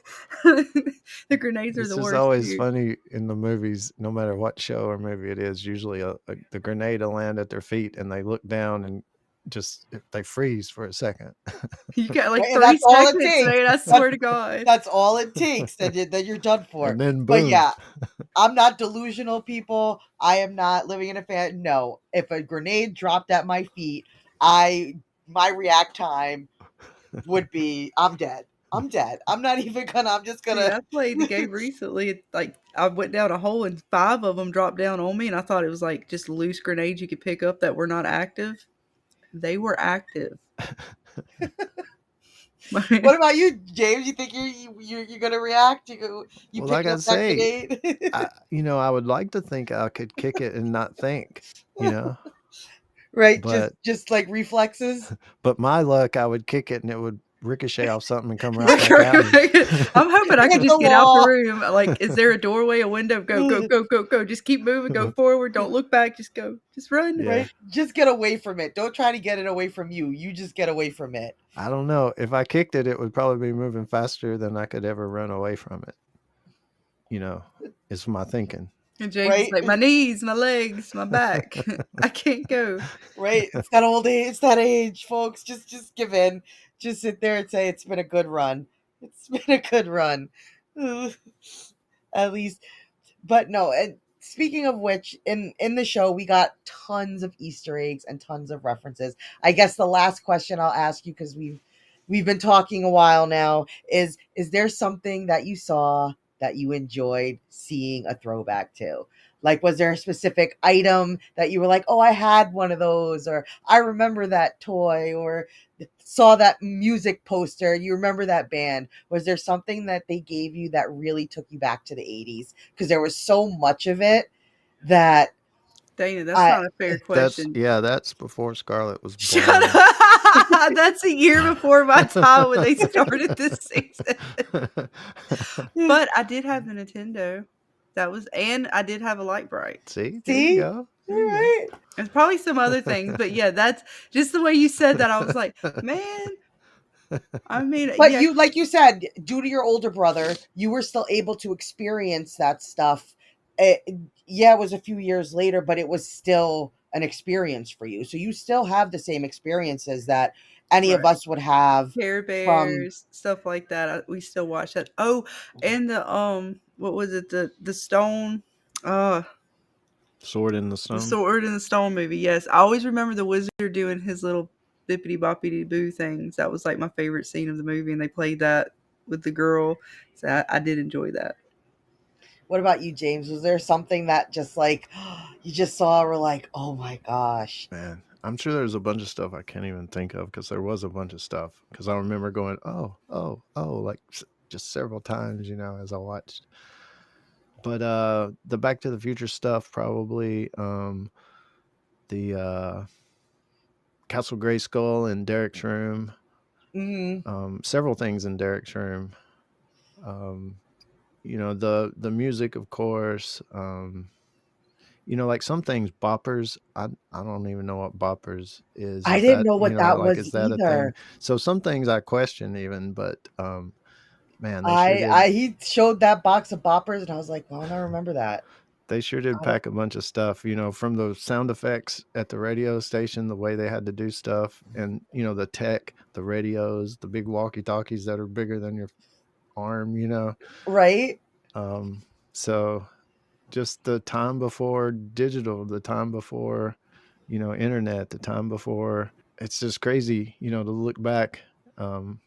The grenades are This the is worst. always dude. funny in the movies, no matter what show or movie it is. Usually, the grenade will land at their feet, and they look down and just they freeze for a second. You got like Right, 3 that's all it seconds, takes. man. I swear to God. That's all it takes. Then you're done for. And then But boom. yeah, I'm not delusional, people. I am not living in a fan. No, if a grenade dropped at my feet, my react time would be I'm dead. I'm dead. I'm not even gonna. I'm just See, gonna. I played the game recently. Like I went down a hole and 5 of them dropped down on me, and I thought it was like just loose grenades you could pick up that were not active. They were active. What about you, James? You think you're gonna react? You Well, pick like I up that say, grenade? I would like to think I could kick it and not think, Right, but just like reflexes. but my luck, I would kick it and it would ricochet off something and come right back at me. I'm hoping I can Hit just the get out the wall. room. Like, is there a doorway, a window? Go, go, go, go, go. Just keep moving. Go forward. Don't look back. Just go. Just run. Yeah. Right, just get away from it. Don't try to get it away from you. You just get away from it. I don't know. If I kicked it, it would probably be moving faster than I could ever run away from it. Is my thinking. And James Right? is like, my knees, my legs, my back. I can't go. Right, it's that old age. It's that age, folks. Just give in. Just sit there and say it's been a good run. It's been a good run. At least. But no, and speaking of which, in the show we got tons of Easter eggs and tons of references. I guess the last question I'll ask you, because we've been talking a while now, is there something that you saw that you enjoyed seeing a throwback to? Like, was there a specific item that you were like, oh, I had one of those, or I remember that toy, or saw that music poster, you remember that band? Was there something that they gave you that really took you back to the 80s? Because there was so much of it that Dana, that's not a fair question. That's before Scarlet was born. Shut up. That's a year before my time when they started this season. But I did have the Nintendo. And I did have a Light Bright. See? There you go. All right. There's probably some other things, but yeah, that's just the way you said that. I was like, man, I mean, But yeah, you, like you said, due to your older brother, you were still able to experience that stuff. It was a few years later, but it was still an experience for you. So you still have the same experiences that any of Right. us would have. Care Bears, stuff like that. We still watch that. Oh, and the what was it? The stone, Sword in the Stone. the Sword in the Stone movie. Yes, I always remember the wizard doing his little bippity boppity boo things. That was like my favorite scene of the movie, and they played that with the girl. So I did enjoy that. What about you, James? Was there something that just like you just saw, were like, oh my gosh? Man, I'm sure there's a bunch of stuff I can't even think of, because there was a bunch of stuff. Because I remember going, oh, like just several times, as I watched. But the Back to the Future stuff, probably the Castle Grayskull in Derek's room. Mm-hmm. Several things in Derek's room. The music, of course. Like some things, boppers. I don't even know what boppers is. I didn't know what that was is that either. a thing? So some things I question even, but man, they sure did. He showed that box of boppers, and I was like, well, I don't remember that. They sure did pack a bunch of stuff, from the sound effects at the radio station, the way they had to do stuff, and the tech, the radios, the big walkie-talkies that are bigger than your arm, Right. So just the time before digital, the time before internet, the time before, it's just crazy to look back and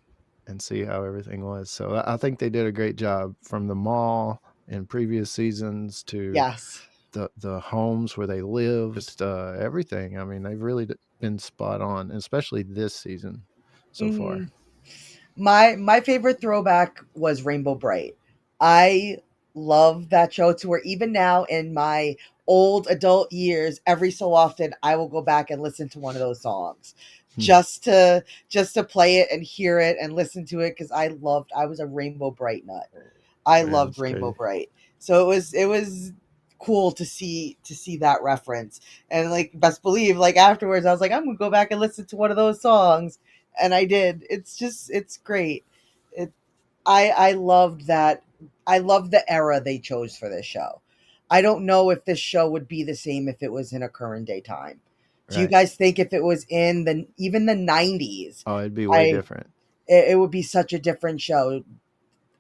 see how everything was. So I think they did a great job, from the mall in previous seasons to the homes where they live, just everything. I mean, they've really been spot on, especially this season so far. My favorite throwback was Rainbow Bright. I love that show, to where even now in my old adult years, every so often I will go back and listen to one of those songs just to play it and hear it and listen to it, because I was a Rainbow Bright nut. I Yeah, loved that's Rainbow crazy. Bright. So it was cool to see that reference. And like best believe, like afterwards I was like, I'm gonna go back and listen to one of those songs. And I did. It's great. It I loved that. I love the era they chose for this show. I don't know if this show would be the same if it was in a current day time. Do you Right. guys think if it was in the even the 90s, Oh, it'd be way I different. it would be such a different show.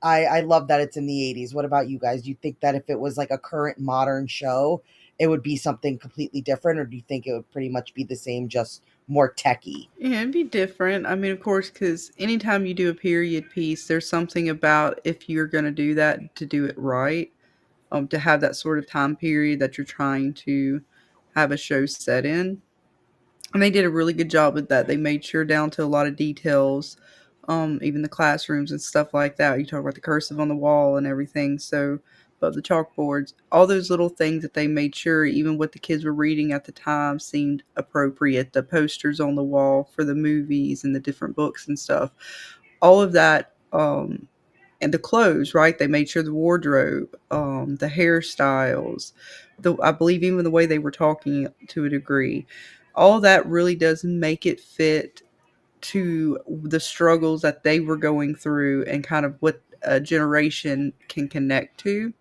I love that it's in the 80s. What about you guys? Do you think that if it was like a current modern show, it would be something completely different, or do you think it would pretty much be the same, just more techie? Yeah, it'd be different. I mean, of course, because anytime you do a period piece, there's something about if you're going to do that, to do it right, to have that sort of time period that you're trying to have a show set in. And they did a really good job with that. They made sure down to a lot of details, even the classrooms and stuff like that. You talk about the cursive on the wall and everything. So, above the chalkboards, all those little things that they made sure, even what the kids were reading at the time, seemed appropriate. The posters on the wall for the movies and the different books and stuff, all of that. And the clothes, right? They made sure the wardrobe, the hairstyles, I believe even the way they were talking to a degree, all that really does make it fit to the struggles that they were going through and kind of what a generation can connect to.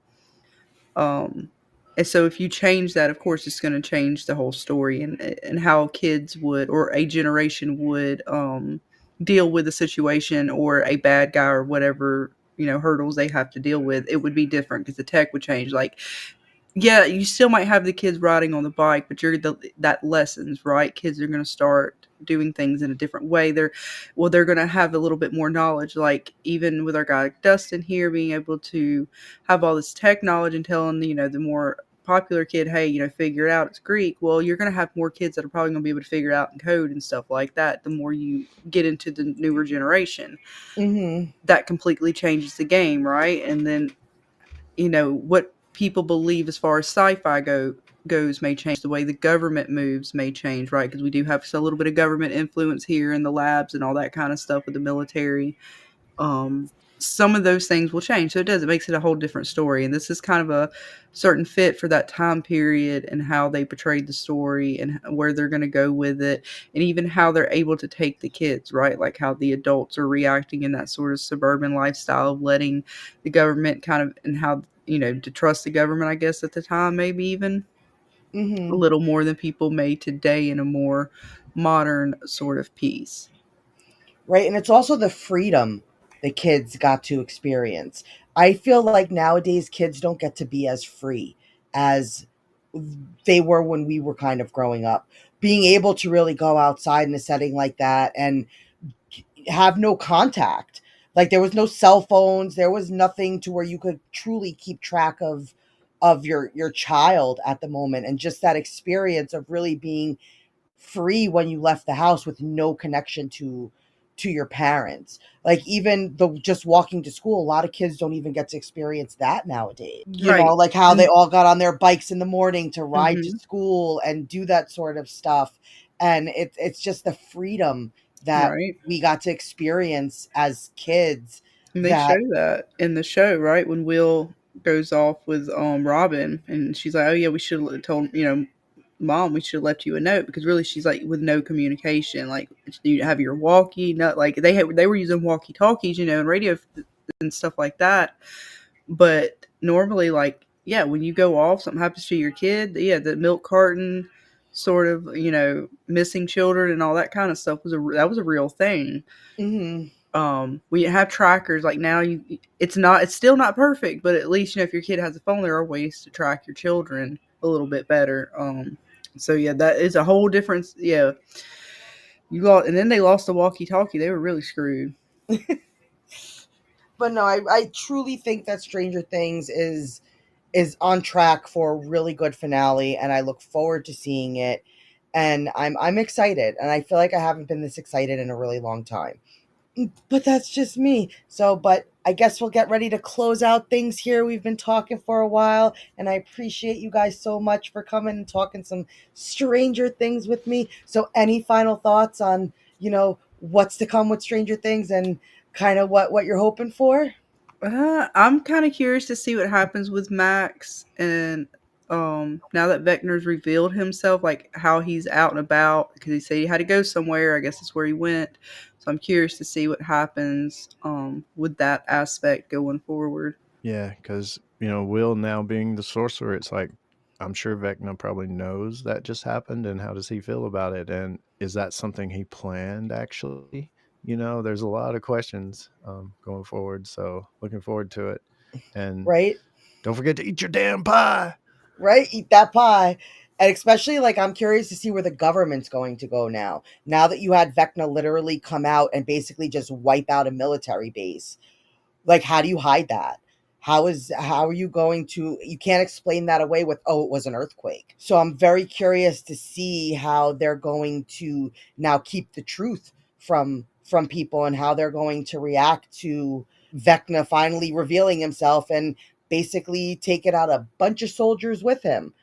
Um, and so if you change that, of course, it's going to change the whole story and how kids would or a generation would deal with a situation or a bad guy or whatever hurdles they have to deal with. It would be different because the tech would change. Like, yeah, you still might have the kids riding on the bike, but that lessons, right? Kids are going to start doing things in a different way. They're going to have a little bit more knowledge. Like even with our guy Dustin here, being able to have all this tech knowledge and telling the more popular kid, hey, figure it out. It's Greek. Well, you're going to have more kids that are probably going to be able to figure it out in code and stuff like that. The more you get into the newer generation, Mm-hmm. that completely changes the game, right? And then what people believe as far as sci-fi goes may change. The way the government moves may change, right? Because we do have a little bit of government influence here in the labs and all that kind of stuff with the military. um, some of those things will change. So it makes it a whole different story. And this is kind of a certain fit for that time period and how they portrayed the story and where they're going to go with it. And even how they're able to take the kids, right? Like how the adults are reacting in that sort of suburban lifestyle of letting the government kind of, and how, to trust the government, I guess, at the time, maybe even a Mm-hmm. little more than people may today in a more modern sort of piece. Right. And it's also the freedom the kids got to experience. I feel like nowadays kids don't get to be as free as they were when we were kind of growing up. Being able to really go outside in a setting like that and have no contact. Like there was no cell phones, there was nothing to where you could truly keep track of your child at the moment, and just that experience of really being free when you left the house with no connection to your parents. Like even the just walking to school, a lot of kids don't even get to experience that nowadays. Right. Like how they all got on their bikes in the morning to ride to Mm-hmm. school and do that sort of stuff. And it's just the freedom that Right. we got to experience as kids And they show that. that in the show, right? When Will goes off with Robin, and she's like, "Oh yeah, we should have told Mom, we should have left you a note," because really she's like with no communication. Like you have your walkie, not like they were using walkie talkies, and radio and stuff like that. But normally, like yeah, when you go off, something happens to your kid. Yeah, the milk carton sort of missing children and all that kind of stuff that was a real thing. Mhm. We have trackers like now. It's still not perfect, but at least if your kid has a phone, there are ways to track your children a little bit better. So yeah, that is a whole difference. Yeah, you lost, and then they lost the walkie-talkie. They were really screwed. But no, I truly think that Stranger Things is on track for a really good finale, and I look forward to seeing it. And I'm excited, and I feel like I haven't been this excited in a really long time. but that's just me. So, but I guess we'll get ready to close out things here. We've been talking for a while, and I appreciate you guys so much for coming and talking some Stranger Things with me. So, any final thoughts on, what's to come with Stranger Things and kind of what you're hoping for? I'm kind of curious to see what happens with Max, and now that Vecna's revealed himself, like how he's out and about, because he said he had to go somewhere. I guess that's where he went. So I'm curious to see what happens with that aspect going forward. Yeah, because Will now being the sorcerer, it's like I'm sure Vecna probably knows that just happened, and how does he feel about it? And is that something he planned actually? There's a lot of questions going forward. So looking forward to it. And Right? don't forget to eat your damn pie. Right? Eat that pie. And especially, like, I'm curious to see where the government's going to go now. Now that you had Vecna literally come out and basically just wipe out a military base. Like, how do you hide that? How are you going to, you can't explain that away with, oh, it was an earthquake. So I'm very curious to see how they're going to now keep the truth from people, and how they're going to react to Vecna finally revealing himself and basically taking out a bunch of soldiers with him.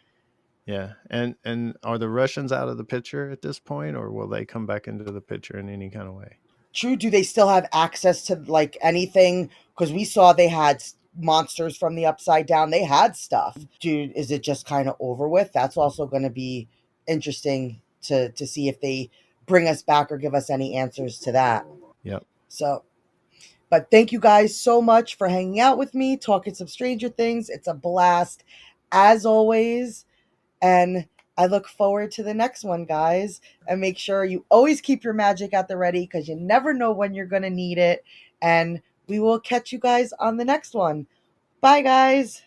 Yeah, and are the Russians out of the picture at this point, or will they come back into the picture in any kind of way? True, do they still have access to like anything? Because we saw they had monsters from the upside down. They had stuff. Dude, is it just kind of over with? That's also going to be interesting to see if they bring us back or give us any answers to that. Yep. So, but thank you guys so much for hanging out with me, talking some Stranger Things. It's a blast as always. And I look forward to the next one, guys. And make sure you always keep your magic at the ready, because you never know when you're going to need it. And we will catch you guys on the next one. Bye, guys.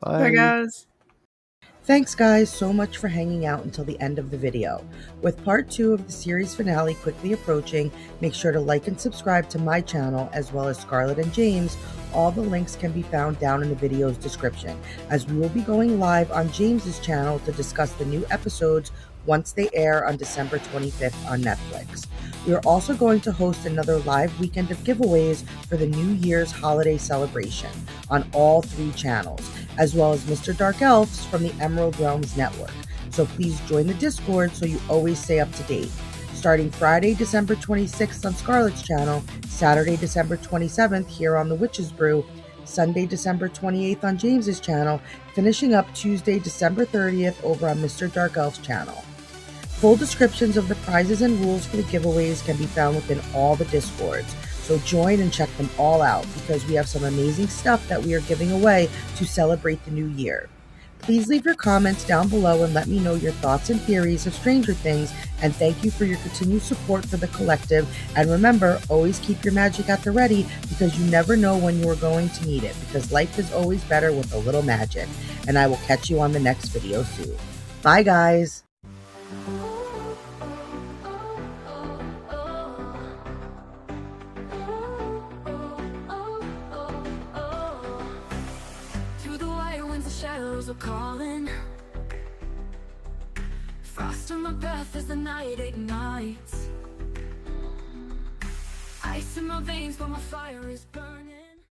Bye, guys. Thanks, guys, so much for hanging out until the end of the video. With part 2 of the series finale quickly approaching, make sure to like and subscribe to my channel as well as Scarlet and James. All the links can be found down in the video's description, as we will be going live on James's channel to discuss the new episodes once they air on December 25th on Netflix. We are also going to host another live weekend of giveaways for the New Year's holiday celebration on all 3 channels, as well as Mr. Dark Elves from the Emerald Realms Network. So please join the Discord so you always stay up to date. Starting Friday, December 26th on Scarlet's channel, Saturday, December 27th here on the Witches Brew, Sunday, December 28th on James's channel, finishing up Tuesday, December 30th over on Mr. Dark Elf's channel. Full descriptions of the prizes and rules for the giveaways can be found within all the Discords, so join and check them all out, because we have some amazing stuff that we are giving away to celebrate the new year. Please leave your comments down below and let me know your thoughts and theories of Stranger Things, and thank you for your continued support for the collective. And remember, always keep your magic at the ready, because you never know when you are going to need it, because life is always better with a little magic. And I will catch you on the next video soon. Bye, guys. Shadows are calling. Frost on my breath as the night ignites. Ice in my veins, but my fire is burning.